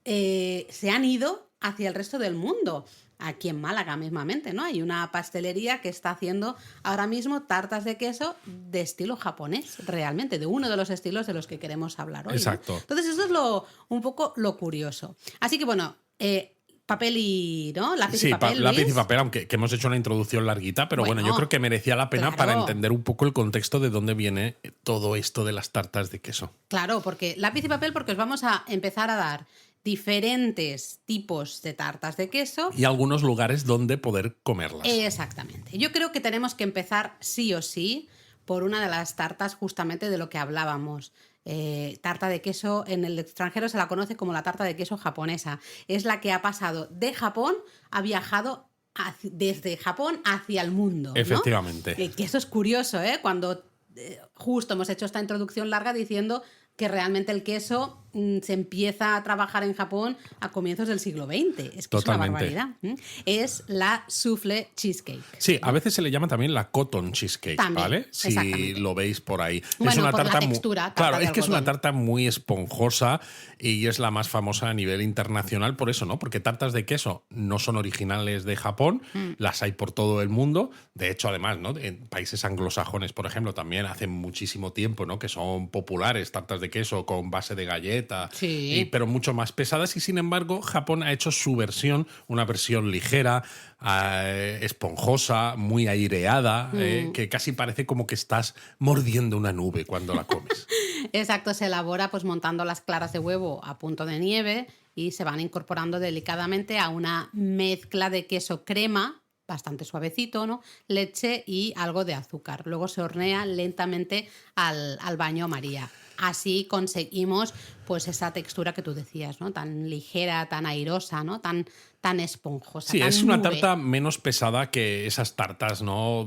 [SPEAKER 1] se han ido hacia el resto del mundo. Aquí en Málaga mismamente, ¿no? Hay una pastelería que está haciendo ahora mismo tartas de queso de estilo japonés, realmente, de uno de los estilos de los que queremos hablar hoy.
[SPEAKER 2] Exacto.
[SPEAKER 1] ¿No? Entonces, eso es un poco lo curioso. Así que, bueno, papel y, ¿no? Lápiz y papel.
[SPEAKER 2] Sí, lápiz y papel, aunque que hemos hecho una introducción larguita, pero bueno, yo creo que merecía la pena para entender un poco el contexto de dónde viene todo esto de las tartas de queso.
[SPEAKER 1] Claro, porque lápiz y papel, porque os vamos a empezar a dar diferentes tipos de tartas de queso.
[SPEAKER 2] Y algunos lugares donde poder comerlas.
[SPEAKER 1] Exactamente. Yo creo que tenemos que empezar sí o sí por una de las tartas justamente de lo que hablábamos. Tarta de queso, en el extranjero se la conoce como la tarta de queso japonesa. Es la que ha pasado de Japón, ha viajado desde Japón hacia el mundo, ¿no?
[SPEAKER 2] Efectivamente.
[SPEAKER 1] Que eso es curioso, ¿eh? Cuando justo hemos hecho esta introducción larga diciendo que realmente el queso se empieza a trabajar en Japón a comienzos del siglo XX. Es que
[SPEAKER 2] Totalmente.
[SPEAKER 1] es una barbaridad. Es la soufflé cheesecake.
[SPEAKER 2] Sí, a veces se le llama también la cotton cheesecake,
[SPEAKER 1] también,
[SPEAKER 2] ¿vale? Si lo veis por ahí.
[SPEAKER 1] Bueno,
[SPEAKER 2] es una
[SPEAKER 1] por
[SPEAKER 2] tarta
[SPEAKER 1] la textura.
[SPEAKER 2] claro, es que es una
[SPEAKER 1] algodón.
[SPEAKER 2] tarta muy esponjosa y es la más famosa a nivel internacional por eso, ¿no? Porque tartas de queso no son originales de Japón, las hay por todo el mundo. De hecho, además, ¿no?, en países anglosajones, por ejemplo, también hace muchísimo tiempo, ¿no?, que son populares tartas de queso con base de galleta,
[SPEAKER 1] sí,
[SPEAKER 2] pero mucho más pesadas, y sin embargo Japón ha hecho su versión, una versión ligera, esponjosa, muy aireada, que casi parece como que estás mordiendo una nube cuando la comes.
[SPEAKER 1] Exacto, se elabora pues montando las claras de huevo a punto de nieve y se van incorporando delicadamente a una mezcla de queso crema bastante suavecito, ¿no?, leche y algo de azúcar. Luego se hornea lentamente al baño María. Así conseguimos pues esa textura que tú decías, ¿no?, tan ligera, tan airosa, ¿no?, tan esponjosa.
[SPEAKER 2] Sí,
[SPEAKER 1] tan
[SPEAKER 2] es una
[SPEAKER 1] nube.
[SPEAKER 2] tarta menos pesada que esas tartas, ¿no?,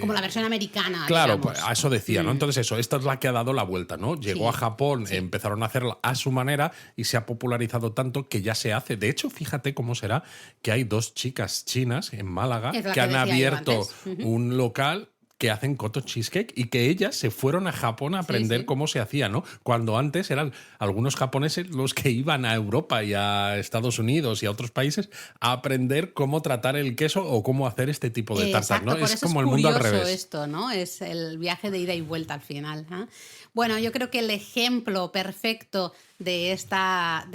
[SPEAKER 1] como la versión americana.
[SPEAKER 2] Claro,
[SPEAKER 1] digamos.
[SPEAKER 2] pues a eso decía, ¿no? Entonces eso, esta es la que ha dado la vuelta, ¿no? Llegó a Japón, empezaron a hacerla a su manera y se ha popularizado tanto que ya se hace. De hecho, fíjate cómo será que hay 2 chicas chinas en Málaga que han abierto un local que hacen cotton cheesecake y que ellas se fueron a Japón a aprender cómo se hacía, ¿no? Cuando antes eran algunos japoneses los que iban a Europa y a Estados Unidos y a otros países a aprender cómo tratar el queso o cómo hacer este tipo de tartas, ¿no?
[SPEAKER 1] Por
[SPEAKER 2] es como el mundo al revés.
[SPEAKER 1] Esto, ¿no? Es el viaje de ida y vuelta al final, ¿eh? Bueno, yo creo que el ejemplo perfecto de esta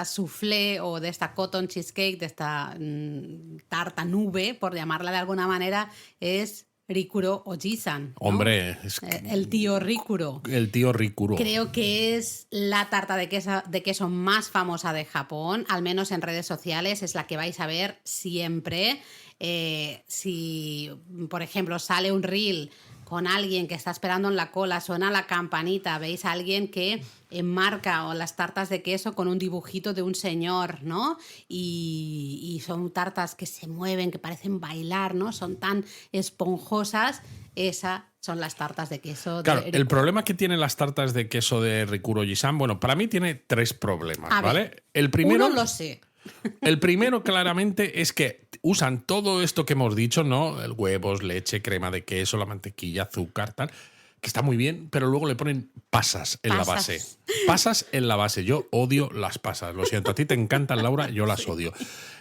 [SPEAKER 1] soufflé o de esta cotton cheesecake, de esta tarta nube, por llamarla de alguna manera, es Rikuro Oji-san, ¿no?
[SPEAKER 2] Hombre,
[SPEAKER 1] el tío Rikuro.
[SPEAKER 2] El tío Rikuro.
[SPEAKER 1] Creo que es la tarta de queso más famosa de Japón, al menos en redes sociales, es la que vais a ver siempre. Si, por ejemplo, sale un reel con alguien que está esperando en la cola, suena la campanita, veis a alguien que enmarca las tartas de queso con un dibujito de un señor, ¿no? Y son tartas que se mueven, que parecen bailar, ¿no? Son tan esponjosas. Esas son las tartas de queso.
[SPEAKER 2] Claro, el problema que tienen las tartas de queso de Rikuro Oji-san, bueno, para mí tiene 3 problemas, ¿vale? El primero,
[SPEAKER 1] uno lo sé.
[SPEAKER 2] El primero, claramente, es que usan todo esto que hemos dicho, ¿no? El huevos, leche, crema de queso, la mantequilla, azúcar, tal, que está muy bien, pero luego le ponen pasas en la base. Pasas en la base. Yo odio las pasas. Lo siento, a ti te encantan, Laura, yo las odio.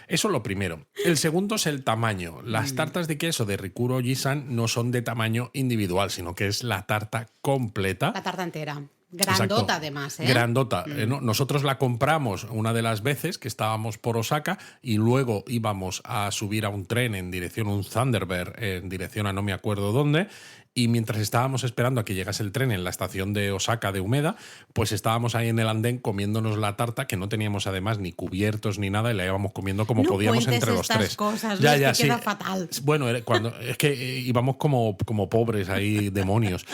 [SPEAKER 2] Eso es lo primero. El segundo es el tamaño. Las tartas de queso de Rikuro Oji-san no son de tamaño individual, sino que es la tarta completa.
[SPEAKER 1] La tarta entera. Grandota. Exacto. Además, ¿eh?
[SPEAKER 2] Grandota. Nosotros la compramos una de las veces que estábamos por Osaka y luego íbamos a subir a un tren en dirección, un Thunderbird, en dirección a no me acuerdo dónde, y mientras estábamos esperando a que llegase el tren en la estación de Osaka de Umeda, pues estábamos ahí en el andén comiéndonos la tarta, que no teníamos además ni cubiertos ni nada, y la íbamos comiendo como podíamos entre los tres.
[SPEAKER 1] Cosas, ya, sí. Queda fatal.
[SPEAKER 2] Bueno, es que íbamos como pobres ahí, demonios.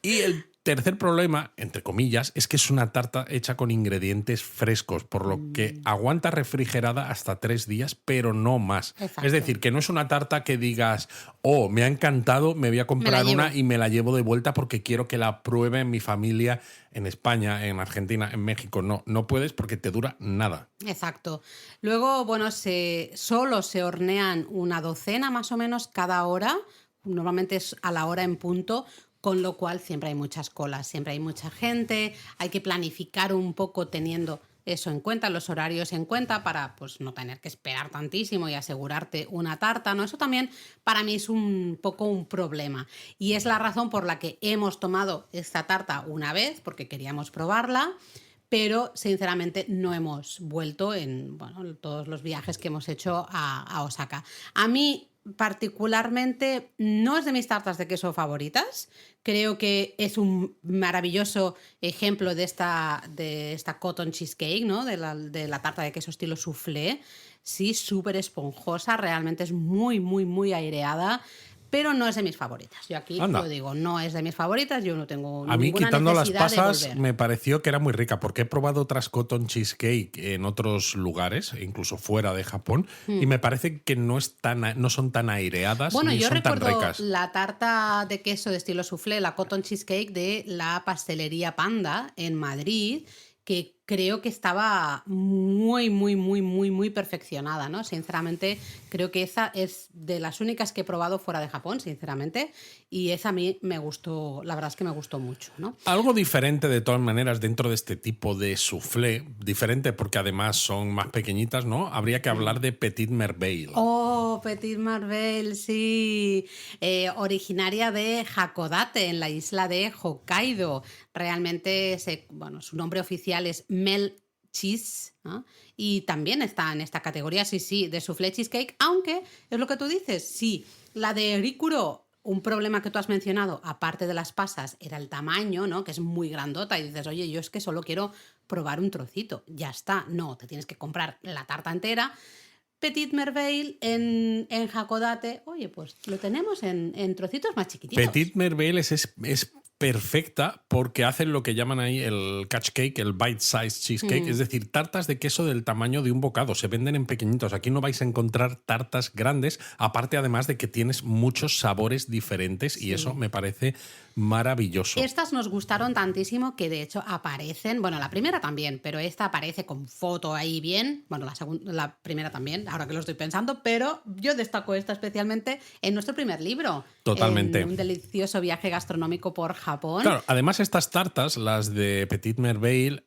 [SPEAKER 2] Y Tercer problema, entre comillas, es que es una tarta hecha con ingredientes frescos, por lo que aguanta refrigerada hasta 3 días, pero no más.
[SPEAKER 1] Exacto.
[SPEAKER 2] Es decir, que no es una tarta que digas, oh, me ha encantado, me voy a comprar una y me la llevo de vuelta porque quiero que la pruebe mi familia en España, en Argentina, en México. No, no puedes porque te dura nada.
[SPEAKER 1] Exacto. Luego, bueno, solo se hornean una docena más o menos cada hora. Normalmente es a la hora en punto, con lo cual siempre hay muchas colas, siempre hay mucha gente, hay que planificar un poco teniendo eso en cuenta, los horarios en cuenta, para pues no tener que esperar tantísimo y asegurarte una tarta, ¿no? Eso también para mí es un poco un problema. Y es la razón por la que hemos tomado esta tarta una vez, porque queríamos probarla, pero sinceramente no hemos vuelto en todos los viajes que hemos hecho a Osaka. A mí particularmente no es de mis tartas de queso favoritas. Creo que es un maravilloso ejemplo de esta cotton cheesecake, ¿no? De la tarta de queso estilo soufflé. Sí, súper esponjosa, realmente es muy, muy, muy aireada. Pero no es de mis favoritas. Yo aquí lo digo, no es de mis favoritas, yo no tengo ninguna necesidad de volver.
[SPEAKER 2] A mí, quitando las pasas, me pareció que era muy rica, porque he probado otras cotton cheesecake en otros lugares, incluso fuera de Japón, y me parece que no son tan aireadas ni son tan ricas.
[SPEAKER 1] Bueno, yo recuerdo la tarta de queso de estilo soufflé, la cotton cheesecake de la pastelería Panda en Madrid, que creo que estaba muy, muy, muy, muy, muy perfeccionada, ¿no? Sinceramente, creo que esa es de las únicas que he probado fuera de Japón, sinceramente, y esa a mí me gustó, la verdad es que me gustó mucho, ¿no?
[SPEAKER 2] Algo diferente de todas maneras dentro de este tipo de soufflé, diferente porque además son más pequeñitas, ¿no? Habría que hablar de Petit Merveille.
[SPEAKER 1] Oh, Petit Merveille, sí. Originaria de Hakodate, en la isla de Hokkaido. Realmente, su nombre oficial es Melt Cheese, ¿no? Y también está en esta categoría, sí, de soufflé cheesecake, aunque es lo que tú dices, sí, la de Rikuro, un problema que tú has mencionado, aparte de las pasas, era el tamaño, ¿no? Que es muy grandota y dices, oye, yo es que solo quiero probar un trocito, ya está, no, te tienes que comprar la tarta entera. Petit Merveille en Hakodate, oye, pues lo tenemos en trocitos más chiquititos.
[SPEAKER 2] Petit Merveille es perfecta porque hacen lo que llaman ahí el catch cake, el bite size cheesecake, es decir, tartas de queso del tamaño de un bocado, se venden en pequeñitos. Aquí no vais a encontrar tartas grandes, aparte además de que tienes muchos sabores diferentes y eso me parece maravilloso.
[SPEAKER 1] Estas nos gustaron tantísimo que de hecho aparecen, bueno, la primera también, pero esta aparece con foto ahí bien, bueno, la primera también, ahora que lo estoy pensando, pero yo destaco esta especialmente en nuestro primer libro.
[SPEAKER 2] Totalmente.
[SPEAKER 1] En un delicioso viaje gastronómico por Japón.
[SPEAKER 2] Claro, además estas tartas, las de Petit Merveille,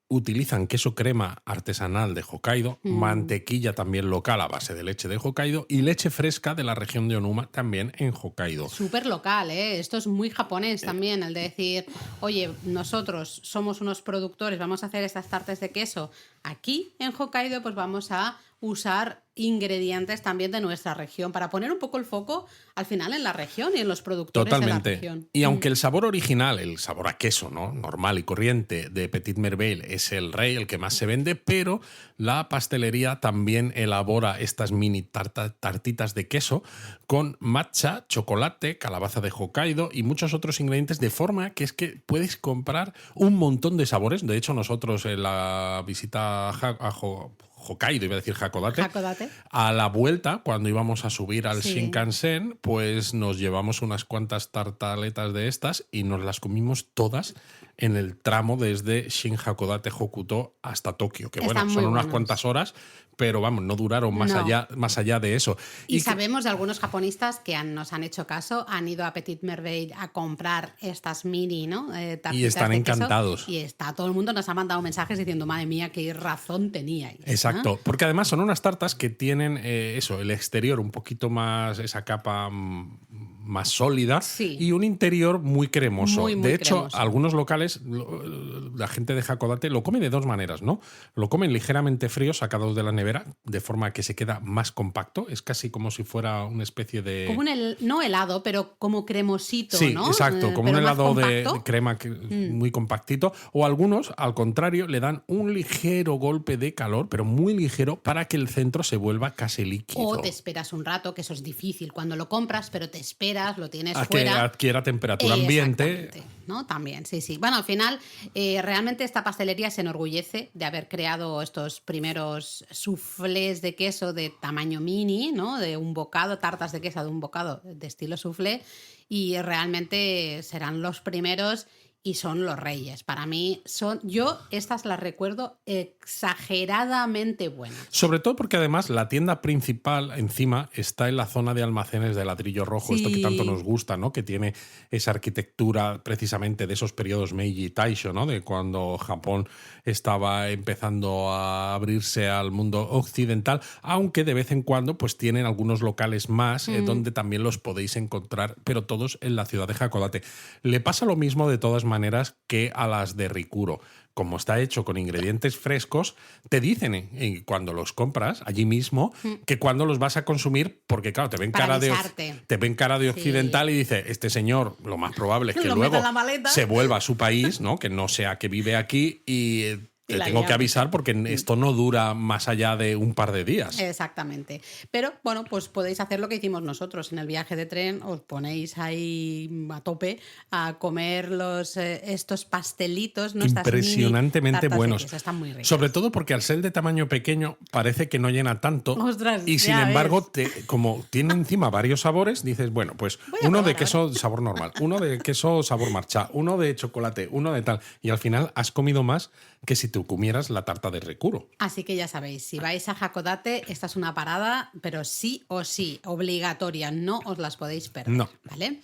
[SPEAKER 2] utilizan queso crema artesanal de Hokkaido, mantequilla también local a base de leche de Hokkaido y leche fresca de la región de Onuma también en Hokkaido.
[SPEAKER 1] Súper local, ¿eh? Esto es muy japonés también, el de decir, oye, nosotros somos unos productores, vamos a hacer estas tartas de queso aquí en Hokkaido, pues vamos a usar ingredientes también de nuestra región para poner un poco el foco al final en la región y en los productores de la región.
[SPEAKER 2] Y aunque el sabor original, el sabor a queso, ¿no?, normal y corriente de Petit Merveille es el rey, el que más se vende, pero la pastelería también elabora estas mini tartitas de queso con matcha, chocolate, calabaza de Hokkaido y muchos otros ingredientes, de forma que es que puedes comprar un montón de sabores. De hecho, nosotros en la visita a Hokkaido, iba a decir Hakodate, a la vuelta, cuando íbamos a subir al Shinkansen, pues nos llevamos unas cuantas tartaletas de estas y nos las comimos todas en el tramo desde Shin Hakodate Hokuto hasta Tokio, que bueno, son unas cuantas horas, pero vamos, no duraron más allá de eso.
[SPEAKER 1] Y sabemos de algunos japonistas que nos han hecho caso, han ido a Petit Merveille a comprar estas mini, ¿no?
[SPEAKER 2] Y están encantados.
[SPEAKER 1] Y todo el mundo nos ha mandado mensajes diciendo, madre mía, qué razón teníais.
[SPEAKER 2] Exacto, porque además son unas tartas que tienen el exterior un poquito más, esa capa más sólida y un interior muy cremoso.
[SPEAKER 1] Muy, muy
[SPEAKER 2] de hecho,
[SPEAKER 1] cremoso.
[SPEAKER 2] Algunos locales, la gente de Hakodate lo come de dos maneras, ¿no? Lo comen ligeramente frío, sacados de la nevera, de forma que se queda más compacto. Es casi como si fuera una especie de...
[SPEAKER 1] Como no helado, pero como cremosito,
[SPEAKER 2] sí,
[SPEAKER 1] ¿no?
[SPEAKER 2] Exacto, como un helado de crema muy compactito. O algunos, al contrario, le dan un ligero golpe de calor, pero muy ligero, para que el centro se vuelva casi líquido.
[SPEAKER 1] O te esperas un rato, que eso es difícil cuando lo compras, pero te esperas, lo tienes
[SPEAKER 2] a
[SPEAKER 1] fuera.
[SPEAKER 2] que adquiera temperatura ambiente.
[SPEAKER 1] ¿no? También, sí, sí. Bueno, al final, realmente esta pastelería se enorgullece de haber creado estos primeros soufflés de queso de tamaño mini, ¿no? De un bocado, tartas de queso de un bocado de estilo soufflé, y realmente serán los primeros y son los reyes. Para mí, yo estas las recuerdo exageradamente buenas.
[SPEAKER 2] Sobre todo porque además la tienda principal encima está en la zona de almacenes de ladrillo rojo,
[SPEAKER 1] Sí.
[SPEAKER 2] esto que tanto nos gusta, ¿no? Que tiene esa arquitectura precisamente de esos periodos Meiji Taisho, ¿no? De cuando Japón estaba empezando a abrirse al mundo occidental, aunque de vez en cuando pues tienen algunos locales más donde también los podéis encontrar, pero todos en la ciudad de Hakodate. Le pasa lo mismo de todas maneras que a las de Rikuro. Como está hecho con ingredientes frescos, te dicen cuando los compras allí mismo que cuando los vas a consumir, porque claro, te ven cara de occidental y dice, este señor lo más probable es que luego se vuelva a su país, ¿no? Que no sea que vive aquí y te tengo que avisar porque esto no dura más allá de un par de días.
[SPEAKER 1] Exactamente. Pero bueno, pues podéis hacer lo que hicimos nosotros. En el viaje de tren os ponéis ahí a tope a comer estos pastelitos. ¿No?
[SPEAKER 2] Impresionantemente buenos.
[SPEAKER 1] Están muy ricos.
[SPEAKER 2] Sobre todo porque al ser de tamaño pequeño parece que no llena tanto.
[SPEAKER 1] Ostras,
[SPEAKER 2] y sin embargo, como tiene encima varios sabores, dices, bueno, pues uno de queso sabor normal, uno de queso sabor matcha, uno de chocolate, uno de tal. Y al final has comido más que si tú comieras la tarta de Rikuro.
[SPEAKER 1] Así que ya sabéis, si vais a Hakodate, esta es una parada, pero sí o sí, obligatoria, no os las podéis perder.
[SPEAKER 2] No.
[SPEAKER 1] ¿Vale?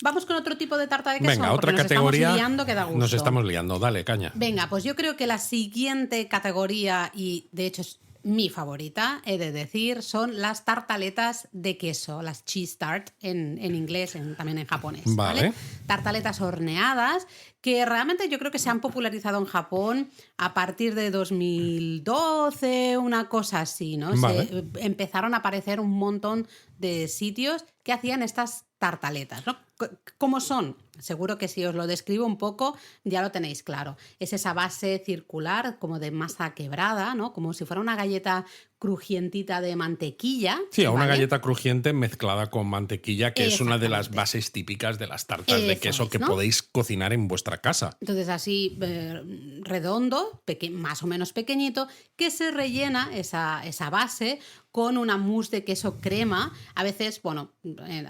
[SPEAKER 1] Vamos con otro tipo de tarta de queso.
[SPEAKER 2] Venga, otra categoría.
[SPEAKER 1] Estamos liando que da gusto.
[SPEAKER 2] Nos estamos liando, dale, caña.
[SPEAKER 1] Venga, pues yo creo que la siguiente categoría, y de hecho es mi favorita, he de decir, son las tartaletas de queso, las cheese tart en inglés, también en japonés.
[SPEAKER 2] Vale.
[SPEAKER 1] Tartaletas horneadas que realmente yo creo que se han popularizado en Japón a partir de 2012, una cosa así, ¿no?
[SPEAKER 2] Vale.
[SPEAKER 1] Empezaron a aparecer un montón de sitios que hacían estas tartaletas, ¿no? ¿Cómo son? Seguro que si os lo describo un poco ya lo tenéis claro. Es esa base circular como de masa quebrada, ¿no? Como si fuera una galleta crujientita de mantequilla.
[SPEAKER 2] Sí, una galleta crujiente mezclada con mantequilla, que es una de las bases típicas de las tartas de queso que podéis cocinar en vuestra casa.
[SPEAKER 1] Entonces así redondo, más o menos pequeñito, que se rellena esa base con una mousse de queso crema. A veces, bueno,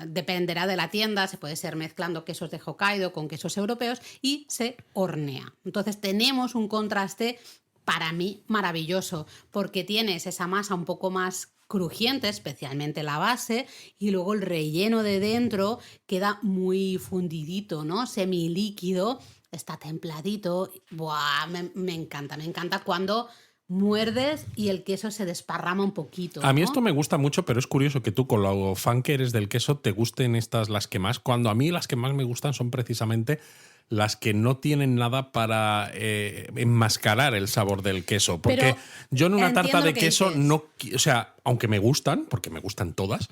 [SPEAKER 1] dependerá de la tienda, se puede ser mezclando quesos de Hokkaido con quesos europeos y se hornea. Entonces tenemos un contraste para mí maravilloso, porque tienes esa masa un poco más crujiente, especialmente la base, y luego el relleno de dentro queda muy fundidito, ¿no? Semilíquido, está templadito. ¡Buah! Me encanta cuando muerdes y el queso se desparrama un poquito, ¿no?
[SPEAKER 2] A mí esto me gusta mucho, pero es curioso que tú, con lo fan que eres del queso, te gusten estas las que más. Cuando a mí las que más me gustan son precisamente las que no tienen nada para enmascarar el sabor del queso. Porque
[SPEAKER 1] pero
[SPEAKER 2] yo en una tarta de queso
[SPEAKER 1] dices.
[SPEAKER 2] no... O sea, aunque me gustan, porque me gustan todas,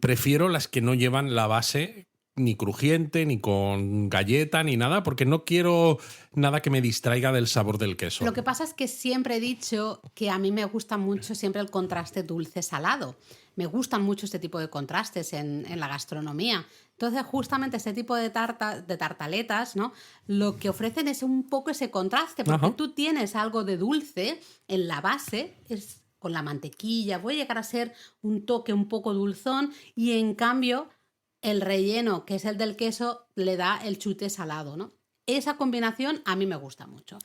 [SPEAKER 2] prefiero las que no llevan la base ni crujiente, ni con galleta, ni nada, porque no quiero nada que me distraiga del sabor del queso.
[SPEAKER 1] Lo que pasa es que siempre he dicho que a mí me gusta mucho siempre el contraste dulce-salado. Me gustan mucho este tipo de contrastes en la gastronomía. Entonces, justamente este tipo de tartaletas, ¿no? Lo que ofrecen es un poco ese contraste, porque tú tienes algo de dulce en la base, es con la mantequilla, puede llegar a ser un toque un poco dulzón, y en cambio el relleno, que es el del queso, le da el chute salado, ¿no? Esa combinación a mí me gusta mucho.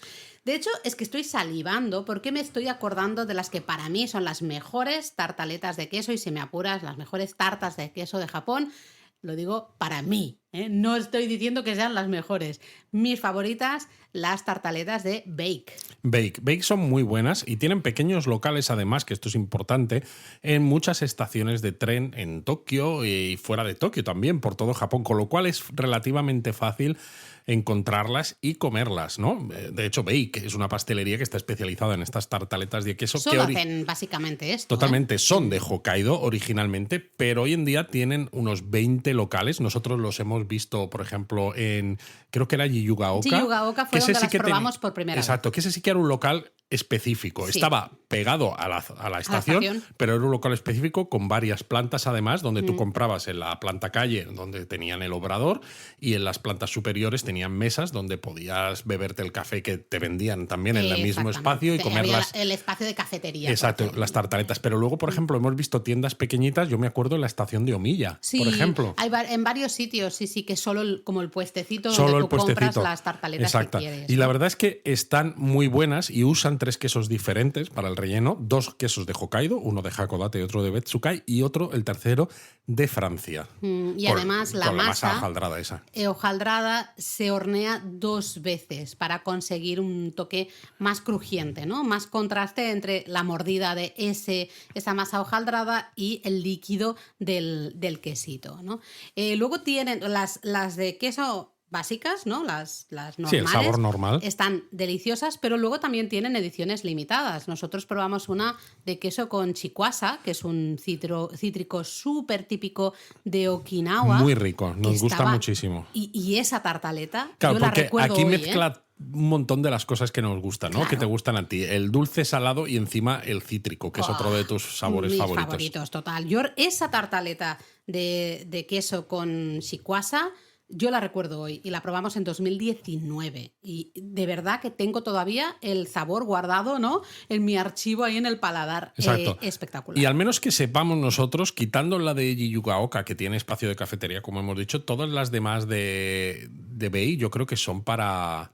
[SPEAKER 1] De hecho, es que estoy salivando porque me estoy acordando de las que para mí son las mejores tartaletas de queso, y si me apuras, las mejores tartas de queso de Japón. Lo digo para mí, ¿eh? No estoy diciendo que sean las mejores. Mis favoritas, las tartaletas de Bake.
[SPEAKER 2] Bake son muy buenas y tienen pequeños locales, además, que esto es importante, en muchas estaciones de tren en Tokio y fuera de Tokio también, por todo Japón, con lo cual es relativamente fácil encontrarlas y comerlas, ¿no? De hecho, Bake es una pastelería que está especializada en estas tartaletas de queso.
[SPEAKER 1] Solo hacen básicamente esto.
[SPEAKER 2] Totalmente, son de Hokkaido originalmente, pero hoy en día tienen unos 20 locales. Nosotros los hemos visto, por ejemplo, en, creo que era Yiyugaoka.
[SPEAKER 1] Yiyugaoka fue donde las probamos por primera vez.
[SPEAKER 2] Exacto, que ese sí que era un local específico.
[SPEAKER 1] Sí.
[SPEAKER 2] Estaba pegado a la estación, pero era un local específico con varias plantas además, donde tú comprabas en la planta calle, donde tenían el obrador, y en las plantas superiores tenían mesas donde podías beberte el café que te vendían también en el mismo espacio y comer
[SPEAKER 1] el espacio de cafetería.
[SPEAKER 2] Exacto, las tartaletas. Pero luego, por ejemplo, hemos visto tiendas pequeñitas, yo me acuerdo en la estación de Omilla, por ejemplo.
[SPEAKER 1] Hay en varios sitios, sí, que solo como el puestecito
[SPEAKER 2] solo
[SPEAKER 1] donde
[SPEAKER 2] el
[SPEAKER 1] tú compras
[SPEAKER 2] puestecito.
[SPEAKER 1] las tartaletas que quieres.
[SPEAKER 2] Y la verdad es que están muy buenas y usan 3 quesos diferentes para el relleno, 2 quesos de Hokkaido, uno de Hakodate y otro de Betsukai, y el tercero de Francia.
[SPEAKER 1] Y además la masa
[SPEAKER 2] hojaldrada esa.
[SPEAKER 1] Hojaldrada se hornea 2 veces para conseguir un toque más crujiente, ¿no? Más contraste entre la mordida de esa masa hojaldrada y el líquido del quesito, ¿no? Luego tienen las de queso básicas, ¿no? Las normales.
[SPEAKER 2] Sí, el sabor normal.
[SPEAKER 1] Están deliciosas, pero luego también tienen ediciones limitadas. Nosotros probamos una de queso con chikwasa, que es un cítrico súper típico de Okinawa.
[SPEAKER 2] Muy rico, nos gusta muchísimo.
[SPEAKER 1] Y esa tartaleta,
[SPEAKER 2] claro,
[SPEAKER 1] yo la
[SPEAKER 2] porque
[SPEAKER 1] recuerdo
[SPEAKER 2] aquí
[SPEAKER 1] hoy,
[SPEAKER 2] mezcla un montón de las cosas que nos gustan, ¿no?
[SPEAKER 1] Claro.
[SPEAKER 2] Que te gustan a ti. El dulce salado y encima el cítrico, que es otro de tus sabores
[SPEAKER 1] mis
[SPEAKER 2] favoritos.
[SPEAKER 1] favoritos, total. Yo esa tartaleta de queso con chikwasa, yo la recuerdo hoy y la probamos en 2019 y de verdad que tengo todavía el sabor guardado, ¿no? En mi archivo ahí en el paladar.
[SPEAKER 2] Exacto.
[SPEAKER 1] Espectacular.
[SPEAKER 2] Y al menos que sepamos nosotros, quitando la de Yuyugaoka, que tiene espacio de cafetería, como hemos dicho, todas las demás de Bei yo creo que son para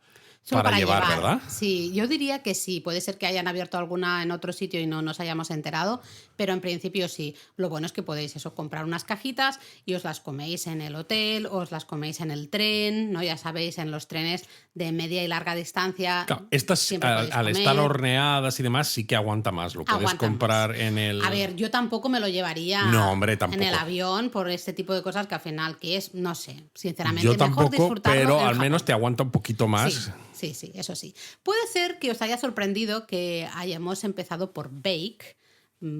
[SPEAKER 2] llevar, ¿verdad?
[SPEAKER 1] Sí, yo diría que sí. Puede ser que hayan abierto alguna en otro sitio y no nos hayamos enterado, pero en principio sí. Lo bueno es que podéis comprar unas cajitas y os las coméis en el hotel, os las coméis en el tren, ¿no? Ya sabéis, en los trenes de media y larga distancia.
[SPEAKER 2] Claro, estas al estar horneadas y demás sí que aguanta más. Lo puedes comprar en el...
[SPEAKER 1] A ver, yo tampoco me lo llevaría en el avión por este tipo de cosas que al final, que es, no sé, sinceramente,
[SPEAKER 2] yo tampoco,
[SPEAKER 1] mejor disfrutarlo
[SPEAKER 2] pero
[SPEAKER 1] en
[SPEAKER 2] al
[SPEAKER 1] Japón.
[SPEAKER 2] menos te aguanta un poquito más.
[SPEAKER 1] Sí, eso sí. Puede ser que os haya sorprendido que hayamos empezado por Bake,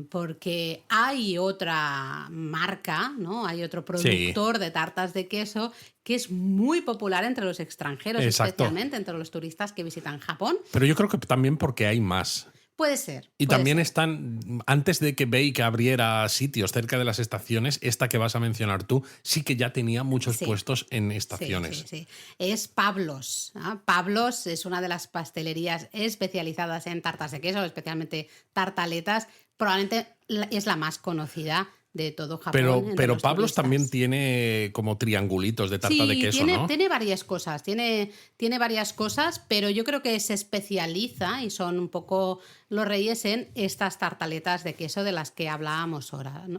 [SPEAKER 1] porque hay otra marca, ¿no? Hay otro productor de tartas de queso que es muy popular entre los extranjeros, especialmente entre los turistas que visitan Japón.
[SPEAKER 2] Pero yo creo que también porque hay más.
[SPEAKER 1] Puede ser.
[SPEAKER 2] Y también están, antes de que Bake abriera sitios cerca de las estaciones, esta que vas a mencionar tú, sí que ya tenía muchos puestos en estaciones.
[SPEAKER 1] Sí. Es Pablos. ¿No? Pablos es una de las pastelerías especializadas en tartas de queso, especialmente tartaletas. Probablemente es la más conocida de todo Japón.
[SPEAKER 2] Pero Pablos también tiene como triangulitos de tarta de queso, ¿no?
[SPEAKER 1] Tiene varias cosas, tiene varias cosas, pero yo creo que se especializa y son un poco los reyes en estas tartaletas de queso de las que hablábamos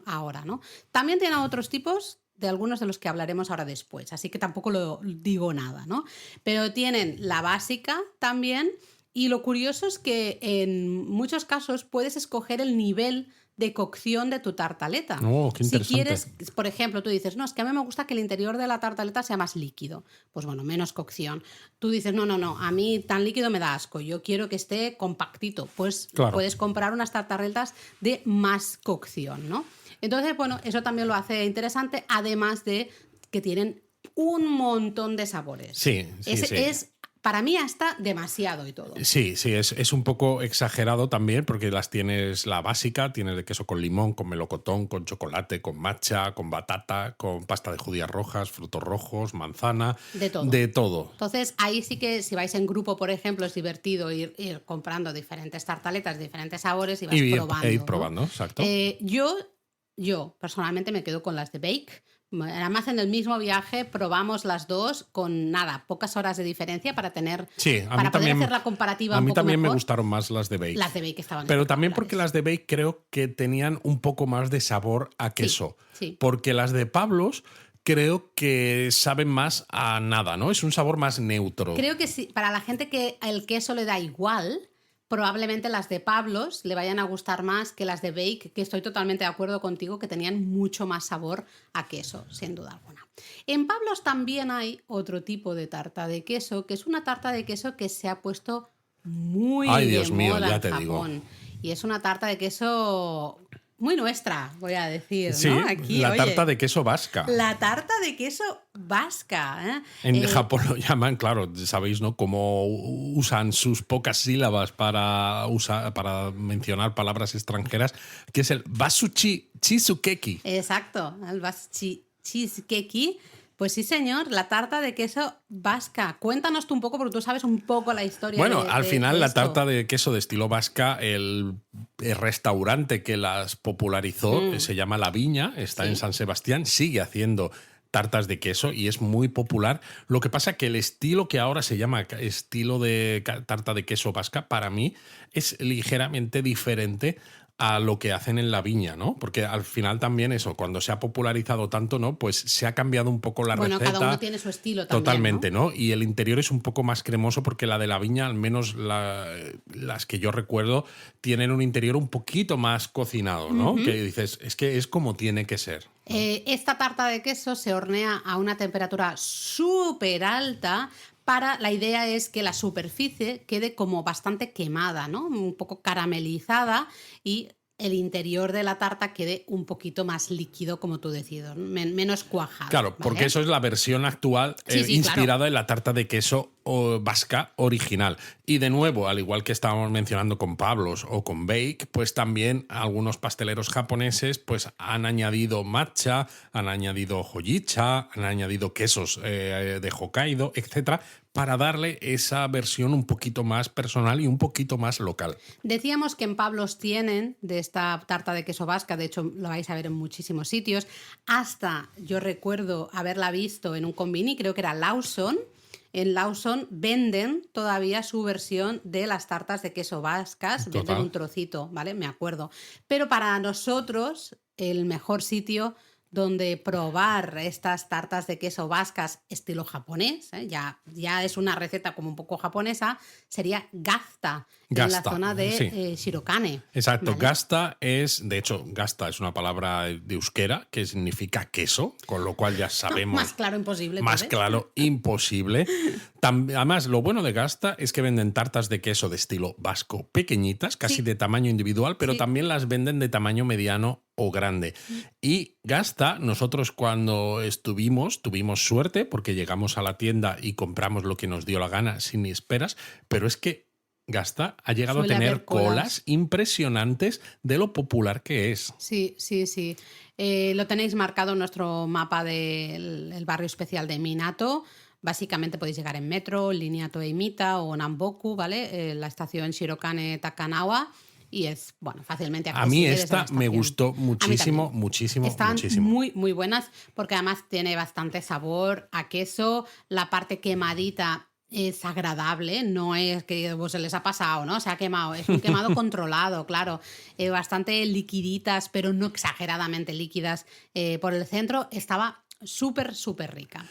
[SPEAKER 1] ahora, ¿no? También tiene otros tipos, de algunos de los que hablaremos ahora después, así que tampoco lo digo nada, ¿no? Pero tienen la básica también, y lo curioso es que en muchos casos puedes escoger el nivel de cocción de tu tartaleta.
[SPEAKER 2] Oh, qué interesante.
[SPEAKER 1] Si quieres, por ejemplo, tú dices, no, es que a mí me gusta que el interior de la tartaleta sea más líquido. Pues bueno, menos cocción. Tú dices, no, a mí tan líquido me da asco, yo quiero que esté compactito. Pues puedes comprar unas tartaletas de más cocción, ¿no? Entonces, bueno, eso también lo hace interesante, además de que tienen un montón de sabores.
[SPEAKER 2] Sí.
[SPEAKER 1] Es para mí hasta demasiado y todo.
[SPEAKER 2] Sí, es un poco exagerado también porque las tienes la básica, tienes de queso con limón, con melocotón, con chocolate, con matcha, con batata, con pasta de judías rojas, frutos rojos, manzana.
[SPEAKER 1] De todo. Entonces ahí sí que si vais en grupo, por ejemplo, es divertido ir comprando diferentes tartaletas, diferentes sabores y vas probando.
[SPEAKER 2] Ir probando, ¿no? Exacto.
[SPEAKER 1] Yo personalmente me quedo con las de Bake. Además, en el mismo viaje probamos las dos con pocas horas de diferencia para poder hacer la comparativa.
[SPEAKER 2] A mí
[SPEAKER 1] un poco
[SPEAKER 2] también
[SPEAKER 1] mejor.
[SPEAKER 2] me gustaron más las de Bake.
[SPEAKER 1] Las de Bake estaban.
[SPEAKER 2] Pero también porque las de Bake creo que tenían un poco más de sabor a queso.
[SPEAKER 1] Sí.
[SPEAKER 2] Porque las de Pablos creo que saben más a nada, ¿no? Es un sabor más neutro.
[SPEAKER 1] Creo que sí. Para la gente que el queso le da igual, probablemente las de Pablos le vayan a gustar más que las de Bake, que estoy totalmente de acuerdo contigo, que tenían mucho más sabor a queso, sin duda alguna. En Pablos también hay otro tipo de tarta de queso, que es una tarta de queso que se ha puesto muy de moda en Japón. Y es una tarta de queso muy nuestra, voy a decir,
[SPEAKER 2] sí,
[SPEAKER 1] ¿no? Aquí,
[SPEAKER 2] la tarta de queso vasca.
[SPEAKER 1] La tarta de queso vasca.
[SPEAKER 2] En Japón lo llaman, claro, sabéis, ¿no? Cómo usan sus pocas sílabas para mencionar palabras extranjeras, que es el basuchi chisukeki.
[SPEAKER 1] Exacto, el basuchi chisukeki. Pues sí, señor, la tarta de queso vasca. Cuéntanos tú un poco, porque tú sabes un poco la historia.
[SPEAKER 2] Bueno, al final la
[SPEAKER 1] esto.
[SPEAKER 2] tarta de queso de estilo vasca, el restaurante que las popularizó se llama La Viña, está en San Sebastián, sigue haciendo tartas de queso y es muy popular. Lo que pasa que el estilo que ahora se llama estilo de tarta de queso vasca, para mí es ligeramente diferente a lo que hacen en La Viña, ¿no? Porque al final también eso, cuando se ha popularizado tanto, ¿no? Pues se ha cambiado un poco la receta.
[SPEAKER 1] Bueno, cada uno tiene su estilo también,
[SPEAKER 2] Totalmente, ¿no? Y el interior es un poco más cremoso porque la de La Viña, al menos las que yo recuerdo, tienen un interior un poquito más cocinado, ¿no? Que dices, es que es como tiene que ser.
[SPEAKER 1] Esta tarta de queso se hornea a una temperatura súper alta. La idea es que la superficie quede como bastante quemada, ¿no? Un poco caramelizada y el interior de la tarta quede un poquito más líquido, como tú decías, menos cuajado.
[SPEAKER 2] Claro,
[SPEAKER 1] ¿vale?
[SPEAKER 2] porque eso es la versión actual inspirada en la tarta de queso vasca original. Y de nuevo, al igual que estábamos mencionando con Pablos o con Bake, pues también algunos pasteleros japoneses pues han añadido matcha, han añadido hojicha, han añadido quesos de Hokkaido, etcétera, para darle esa versión un poquito más personal y un poquito más local.
[SPEAKER 1] Decíamos que en Pablos tienen de esta tarta de queso vasca, de hecho lo vais a ver en muchísimos sitios, hasta yo recuerdo haberla visto en un convini, creo que era Lawson. En Lawson venden todavía su versión de las tartas de queso vascas, venden un trocito, ¿vale? Me acuerdo. Pero para nosotros el mejor sitio donde probar estas tartas de queso vascas estilo japonés, ya es una receta como un poco japonesa, sería Gazta, en la zona de Shirokane.
[SPEAKER 2] Exacto,
[SPEAKER 1] ¿vale?
[SPEAKER 2] Gazta es una palabra de euskera que significa queso, con lo cual ya sabemos...
[SPEAKER 1] Más claro imposible.
[SPEAKER 2] Más claro imposible. Además, lo bueno de Gazta es que venden tartas de queso de estilo vasco pequeñitas, casi de tamaño individual, pero también las venden de tamaño mediano o grande. Y Gazta, nosotros cuando tuvimos suerte porque llegamos a la tienda y compramos lo que nos dio la gana sin esperas, pero es que Gazta ha llegado a tener colas impresionantes de lo popular que es.
[SPEAKER 1] Sí. Lo tenéis marcado en nuestro mapa del barrio especial de Minato. Básicamente podéis llegar en metro, línea Toeimita o Namboku, ¿vale? La estación Shirokane Takanawa. Y es, bueno, fácilmente accesible.
[SPEAKER 2] A mí esta me gustó muchísimo.
[SPEAKER 1] Están muy, muy buenas porque además tiene bastante sabor a queso. La parte quemadita es agradable, no es que se les ha pasado, ¿no? Se ha quemado, es un quemado controlado, claro. Bastante liquiditas, pero no exageradamente líquidas por el centro. Estaba súper, súper rica.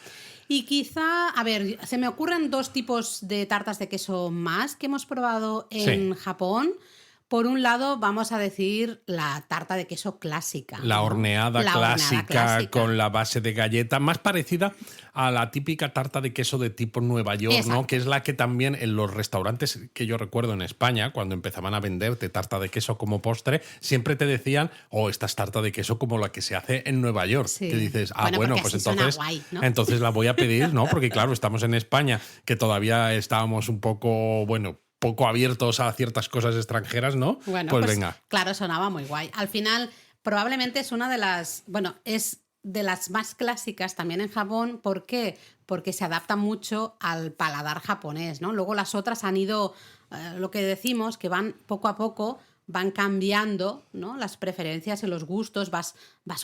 [SPEAKER 1] Y quizá, a ver, se me ocurren dos tipos de tartas de queso más que hemos probado en Japón. Por un lado, vamos a decir la tarta de queso clásica.
[SPEAKER 2] La horneada clásica con la base de galleta, más parecida a la típica tarta de queso de tipo Nueva York, ¿no? Que es la que también en los restaurantes que yo recuerdo en España, cuando empezaban a venderte tarta de queso como postre, siempre te decían, esta es tarta de queso como la que se hace en Nueva York.
[SPEAKER 1] Sí.
[SPEAKER 2] Que dices, pues
[SPEAKER 1] entonces, guay, ¿no?
[SPEAKER 2] Entonces la voy a pedir, ¿no? Porque claro, estamos en España, que todavía estábamos un poco, poco abiertos a ciertas cosas extranjeras, ¿no?
[SPEAKER 1] Bueno,
[SPEAKER 2] pues venga.
[SPEAKER 1] Claro, sonaba muy guay. Al final, probablemente es una de las... Bueno, es de las más clásicas también en Japón. ¿Por qué? Porque se adapta mucho al paladar japonés, ¿no? Luego las otras han ido, lo que decimos, que van poco a poco, van cambiando, ¿no? Las preferencias y los gustos, vas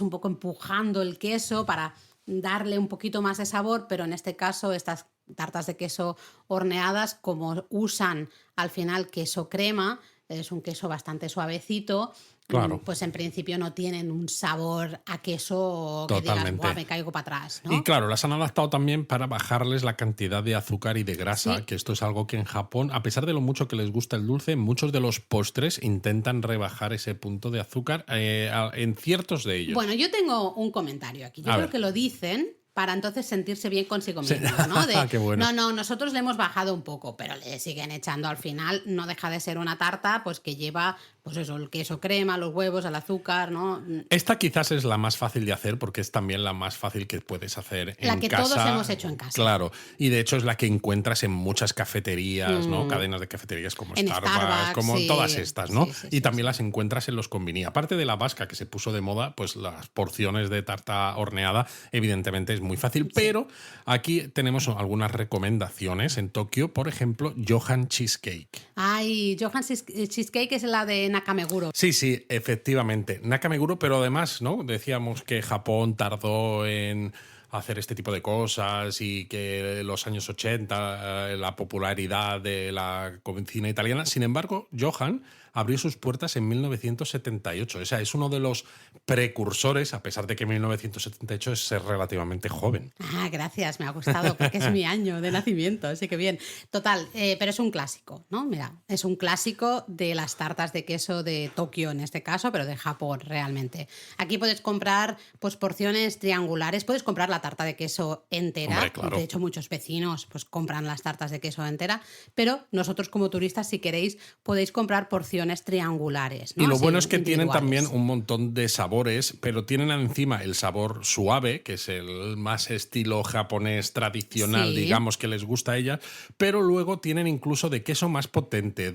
[SPEAKER 1] un poco empujando el queso para darle un poquito más de sabor, pero en este caso estas tartas de queso horneadas, como usan al final queso crema, es un queso bastante suavecito,
[SPEAKER 2] claro.
[SPEAKER 1] Pues en principio no tienen un sabor a queso que digas, ¡buah, me caigo para atrás! ¿no?
[SPEAKER 2] Y claro, las han adaptado también para bajarles la cantidad de azúcar y de grasa, que esto es algo que en Japón, a pesar de lo mucho que les gusta el dulce, muchos de los postres intentan rebajar ese punto de azúcar en ciertos de ellos.
[SPEAKER 1] Bueno, yo tengo un comentario aquí. Yo creo que lo dicen para entonces sentirse bien consigo mismo, ¿no?
[SPEAKER 2] Qué bueno.
[SPEAKER 1] No, nosotros le hemos bajado un poco, pero le siguen echando al final. No deja de ser una tarta pues que lleva pues eso, el queso crema, los huevos, el azúcar, ¿no?
[SPEAKER 2] Esta quizás es la más fácil de hacer porque es también la más fácil que puedes hacer en casa.
[SPEAKER 1] La que todos hemos hecho en casa.
[SPEAKER 2] Claro, y de hecho es la que encuentras en muchas cafeterías, ¿no? Cadenas de cafeterías como Starbucks, como todas estas, ¿no? Y también las encuentras en los convini. Aparte de la vasca que se puso de moda, pues las porciones de tarta horneada evidentemente es muy fácil, pero aquí tenemos algunas recomendaciones en Tokio, por ejemplo, Johan Cheesecake.
[SPEAKER 1] Ay, Johan Cheesecake es la de Nakameguro.
[SPEAKER 2] Sí, efectivamente. Nakameguro, pero además, ¿no? Decíamos que Japón tardó en hacer este tipo de cosas y que en los años 80 la popularidad de la cocina italiana. Sin embargo, Johan abrió sus puertas en 1978. O sea, es uno de los precursores, a pesar de que 1978 es ser relativamente joven.
[SPEAKER 1] Ah, gracias, me ha gustado, porque es mi año de nacimiento, así que bien. Total, pero es un clásico, ¿no? Mira, es un clásico de las tartas de queso de Tokio en este caso, pero de Japón realmente. Aquí puedes comprar pues porciones triangulares, puedes comprar la tarta de queso entera.
[SPEAKER 2] Hombre, claro.
[SPEAKER 1] De hecho, muchos vecinos pues compran las tartas de queso entera, pero nosotros como turistas, si queréis, podéis comprar porciones triangulares, ¿no?
[SPEAKER 2] Y lo
[SPEAKER 1] así,
[SPEAKER 2] bueno es que tienen
[SPEAKER 1] individuales.
[SPEAKER 2] también un montón de sabores, pero tienen encima el sabor suave, que es el más estilo japonés tradicional, digamos, que les gusta a ellas, pero luego tienen incluso de queso más potente,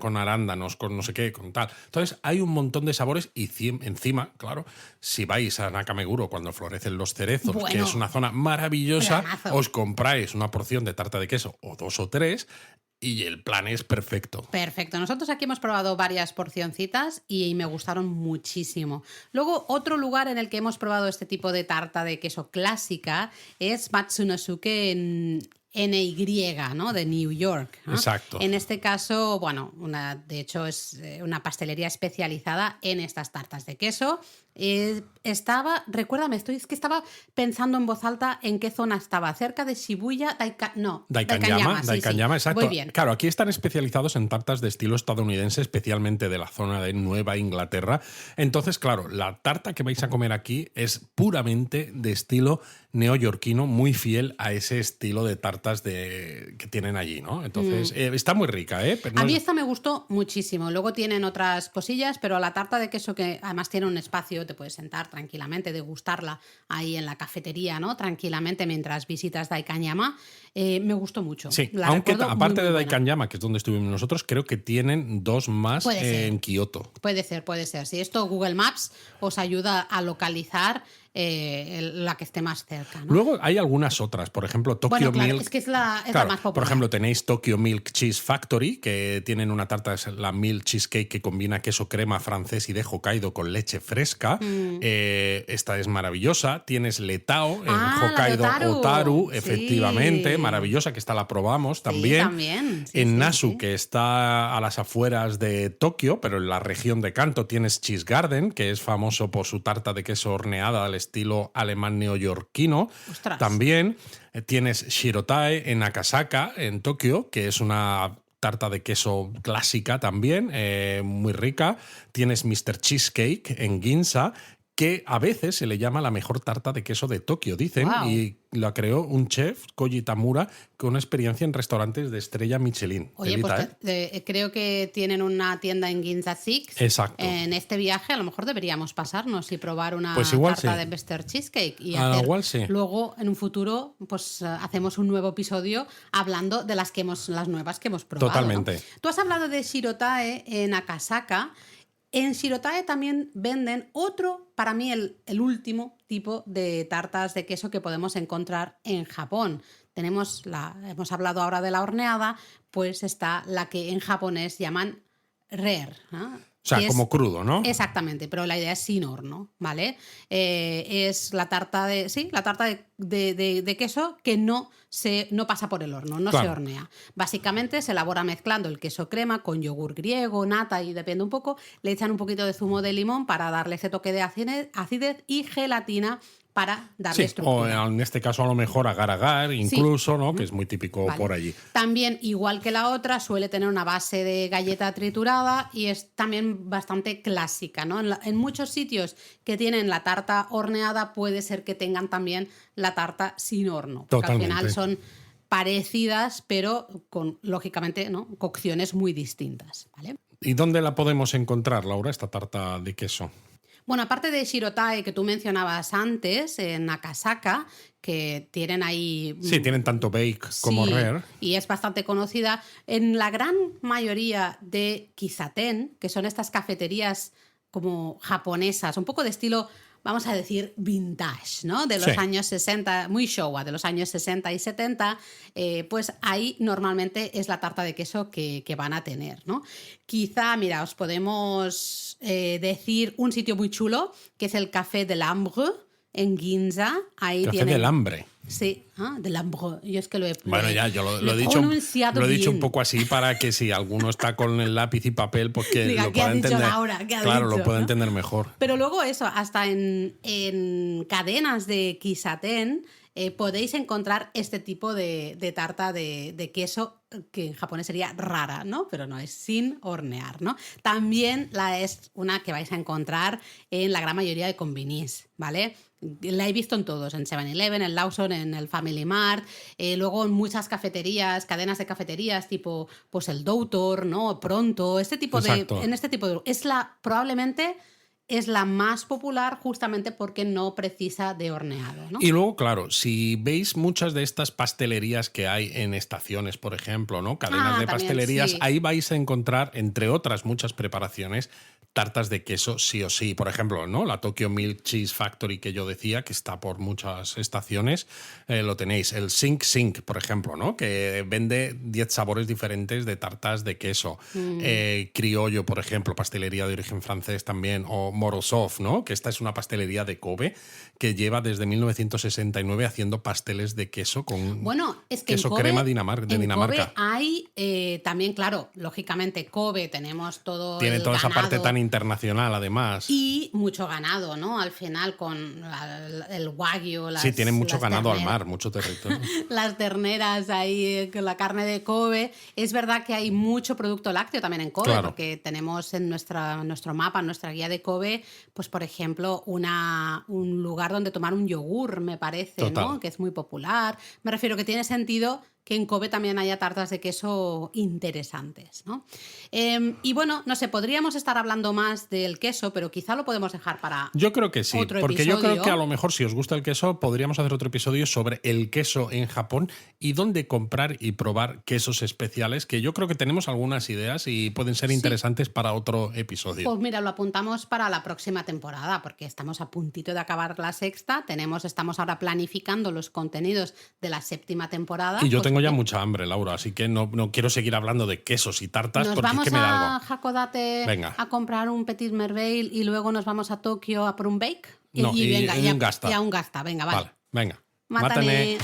[SPEAKER 2] con arándanos, con no sé qué, con tal. Entonces hay un montón de sabores y encima, claro, si vais a Nakameguro cuando florecen los cerezos, que es una zona maravillosa,
[SPEAKER 1] planazo.
[SPEAKER 2] os compráis una porción de tarta de queso o 2 o 3 y el plan es perfecto.
[SPEAKER 1] Perfecto. Nosotros aquí hemos probado varias porcioncitas y me gustaron muchísimo. Luego, otro lugar en el que hemos probado este tipo de tarta de queso clásica es Matsunosuke en NY, ¿no? De New York, ¿no?
[SPEAKER 2] Exacto.
[SPEAKER 1] En este caso, bueno, de hecho es una pastelería especializada en estas tartas de queso. Recuérdame, es que estaba pensando en voz alta en qué zona estaba, cerca de Shibuya, Daikanyama,
[SPEAKER 2] exacto.
[SPEAKER 1] Muy bien.
[SPEAKER 2] Claro, aquí están especializados en tartas de estilo estadounidense, especialmente de la zona de Nueva Inglaterra. Entonces, claro, la tarta que vais a comer aquí es puramente de estilo neoyorquino, muy fiel a ese estilo de tartas que tienen allí, ¿no? Entonces, está muy rica, ¿eh?
[SPEAKER 1] A mí esta me gustó muchísimo. Luego tienen otras cosillas, pero la tarta de queso, que además tiene un espacio, te puedes sentar tranquilamente, degustarla ahí en la cafetería, ¿no? Tranquilamente mientras visitas Daikanyama. Me gustó mucho.
[SPEAKER 2] Sí,
[SPEAKER 1] La
[SPEAKER 2] aunque
[SPEAKER 1] recuerdo
[SPEAKER 2] aparte
[SPEAKER 1] muy
[SPEAKER 2] de
[SPEAKER 1] buena.
[SPEAKER 2] Daikanyama, que es donde estuvimos nosotros, creo que tienen 2 más en Kioto.
[SPEAKER 1] Puede ser. Si esto Google Maps os ayuda a localizar la que esté más cerca, ¿no?
[SPEAKER 2] Luego hay algunas otras, por ejemplo, Tokyo Milk.
[SPEAKER 1] Es que es la más popular.
[SPEAKER 2] Por ejemplo, tenéis Tokyo Milk Cheese Factory, que tienen una tarta, es la Milk Cheesecake, que combina queso crema francés y de Hokkaido con leche fresca. Esta es maravillosa. Tienes Letao en Hokkaido Otaru, efectivamente, maravillosa, que esta la probamos también.
[SPEAKER 1] Sí, también.
[SPEAKER 2] En Nasu, que está a las afueras de Tokio, pero en la región de Kanto, tienes Cheese Garden, que es famoso por su tarta de queso horneada al estilo alemán neoyorquino.
[SPEAKER 1] ¡Ostras!
[SPEAKER 2] También tienes Shirotae en Akasaka, en Tokio, que es una tarta de queso clásica también, muy rica. Tienes Mr. Cheesecake en Ginza, que a veces se le llama la mejor tarta de queso de Tokio, dicen,
[SPEAKER 1] Wow.
[SPEAKER 2] y la creó un chef, Koji Tamura, con una experiencia en restaurantes de estrella Michelin.
[SPEAKER 1] Oye,
[SPEAKER 2] Telita,
[SPEAKER 1] pues creo que tienen una tienda en Ginza Six.
[SPEAKER 2] Exacto.
[SPEAKER 1] En este viaje a lo mejor deberíamos pasarnos y probar una
[SPEAKER 2] Pues igual
[SPEAKER 1] tarta
[SPEAKER 2] sí.
[SPEAKER 1] de Mr. Cheesecake y
[SPEAKER 2] Igual sí.
[SPEAKER 1] luego en un futuro pues hacemos un nuevo episodio hablando de las nuevas que hemos probado.
[SPEAKER 2] Totalmente.
[SPEAKER 1] ¿No? Tú has hablado de Shirotae en Akasaka. En Shirotae también venden otro, para mí el último tipo de tartas de queso que podemos encontrar en Japón. Hemos hablado ahora de la horneada, pues está la que en japonés llaman rare, ¿no?
[SPEAKER 2] O sea, como crudo, ¿no?
[SPEAKER 1] Exactamente, pero la idea es sin horno, ¿vale? Es la tarta de queso que no pasa por el horno, no se hornea. Básicamente se elabora mezclando el queso crema con yogur griego, nata y depende un poco. Le echan un poquito de zumo de limón para darle ese toque de acidez y gelatina para darle estructura.
[SPEAKER 2] O en este caso a lo mejor agar-agar incluso, ¿no? Que es muy típico por allí.
[SPEAKER 1] También, igual que la otra, suele tener una base de galleta triturada y es también bastante clásica, ¿no? En muchos sitios que tienen la tarta horneada puede ser que tengan también la tarta sin horno. Porque
[SPEAKER 2] Totalmente.
[SPEAKER 1] al final son parecidas, pero con, lógicamente, ¿no? Cocciones muy distintas, ¿vale?
[SPEAKER 2] ¿Y dónde la podemos encontrar, Laura, esta tarta de queso?
[SPEAKER 1] Bueno, aparte de Shirotae que tú mencionabas antes, en Akasaka, que tienen ahí...
[SPEAKER 2] Sí, tienen tanto Bake como Rare.
[SPEAKER 1] Y es bastante conocida. En la gran mayoría de Kisaten, que son estas cafeterías como japonesas, un poco de estilo, vamos a decir, vintage, ¿no? De los años 60, muy Showa, de los años 60 y 70, pues ahí normalmente es la tarta de queso que van a tener, ¿no? Quizá, mira, os podemos decir un sitio muy chulo, que es el Café de l'Hambre, en Ginza. Ahí
[SPEAKER 2] Café del Hambre.
[SPEAKER 1] Sí, de l'Hambre. Yo es que lo he...
[SPEAKER 2] Bueno, ya, yo lo he dicho un poco así para que si alguno está con el lápiz y papel, pues que
[SPEAKER 1] diga,
[SPEAKER 2] lo pueda entender. Claro, lo pueda entender mejor.
[SPEAKER 1] Pero luego eso, hasta en cadenas de Kisaten podéis encontrar este tipo de tarta de queso, que en japonés sería rara, ¿no? Pero no, es sin hornear, ¿no? También es una que vais a encontrar en la gran mayoría de convinis, ¿vale? La he visto en todos, en 7-Eleven, en Lawson, en el Family Mart, luego en muchas cafeterías, cadenas de cafeterías tipo pues el Doutor, ¿no? Pronto, este tipo
[SPEAKER 2] Exacto.
[SPEAKER 1] en este tipo de... probablemente es la más popular justamente porque no precisa de horneado, ¿no?
[SPEAKER 2] Y luego, claro, si veis muchas de estas pastelerías que hay en estaciones, por ejemplo, ¿no? Cadenas de pastelerías, sí. Ahí vais a encontrar, entre otras muchas preparaciones, tartas de queso sí o sí. Por ejemplo, ¿no? La Tokyo Milk Cheese Factory que yo decía, que está por muchas estaciones, lo tenéis. El Sink Sink, por ejemplo, ¿no? Que vende 10 sabores diferentes de tartas de queso. Criollo, por ejemplo, pastelería de origen francés también, o Morozov, ¿no? Que esta es una pastelería de Kobe que lleva desde 1969 haciendo pasteles de queso con queso
[SPEAKER 1] Kobe,
[SPEAKER 2] crema de Dinamarca.
[SPEAKER 1] Kobe hay también, claro, lógicamente Kobe tenemos todo
[SPEAKER 2] Tiene
[SPEAKER 1] el
[SPEAKER 2] toda
[SPEAKER 1] ganado,
[SPEAKER 2] esa parte tan internacional, además.
[SPEAKER 1] Y mucho ganado, ¿no? Al final con el wagyu.
[SPEAKER 2] Sí, tienen mucho ganado al mar, mucho territorio.
[SPEAKER 1] Las terneras ahí, con la carne de Kobe. Es verdad que hay mucho producto lácteo también en Kobe, claro, porque tenemos en nuestro mapa, en nuestra guía de Kobe, pues por ejemplo, un lugar donde tomar un yogur, me parece, ¿no? Que es muy popular. Me refiero que tiene sentido que en Kobe también haya tartas de queso interesantes, ¿no? Y bueno, no sé, podríamos estar hablando más del queso, pero quizá lo podemos dejar para
[SPEAKER 2] Yo creo que sí,
[SPEAKER 1] otro
[SPEAKER 2] porque
[SPEAKER 1] episodio.
[SPEAKER 2] Yo creo que a lo mejor si os gusta el queso podríamos hacer otro episodio sobre el queso en Japón y dónde comprar y probar quesos especiales, que yo creo que tenemos algunas ideas y pueden ser interesantes para otro episodio.
[SPEAKER 1] Pues mira, lo apuntamos para la próxima temporada, porque estamos a puntito de acabar la sexta, estamos ahora planificando los contenidos de la séptima temporada.
[SPEAKER 2] Y yo tengo ya mucha hambre, Laura, así que no quiero seguir hablando de quesos y tartas porque es que me da algo.
[SPEAKER 1] ¿Nos vamos a Hakodate a comprar un Petit Merveille y luego nos vamos a Tokio a por un bake?
[SPEAKER 2] No, y
[SPEAKER 1] venga,
[SPEAKER 2] un gasta.
[SPEAKER 1] Y a un gasta, venga, vale.
[SPEAKER 2] Venga.
[SPEAKER 1] Mátane.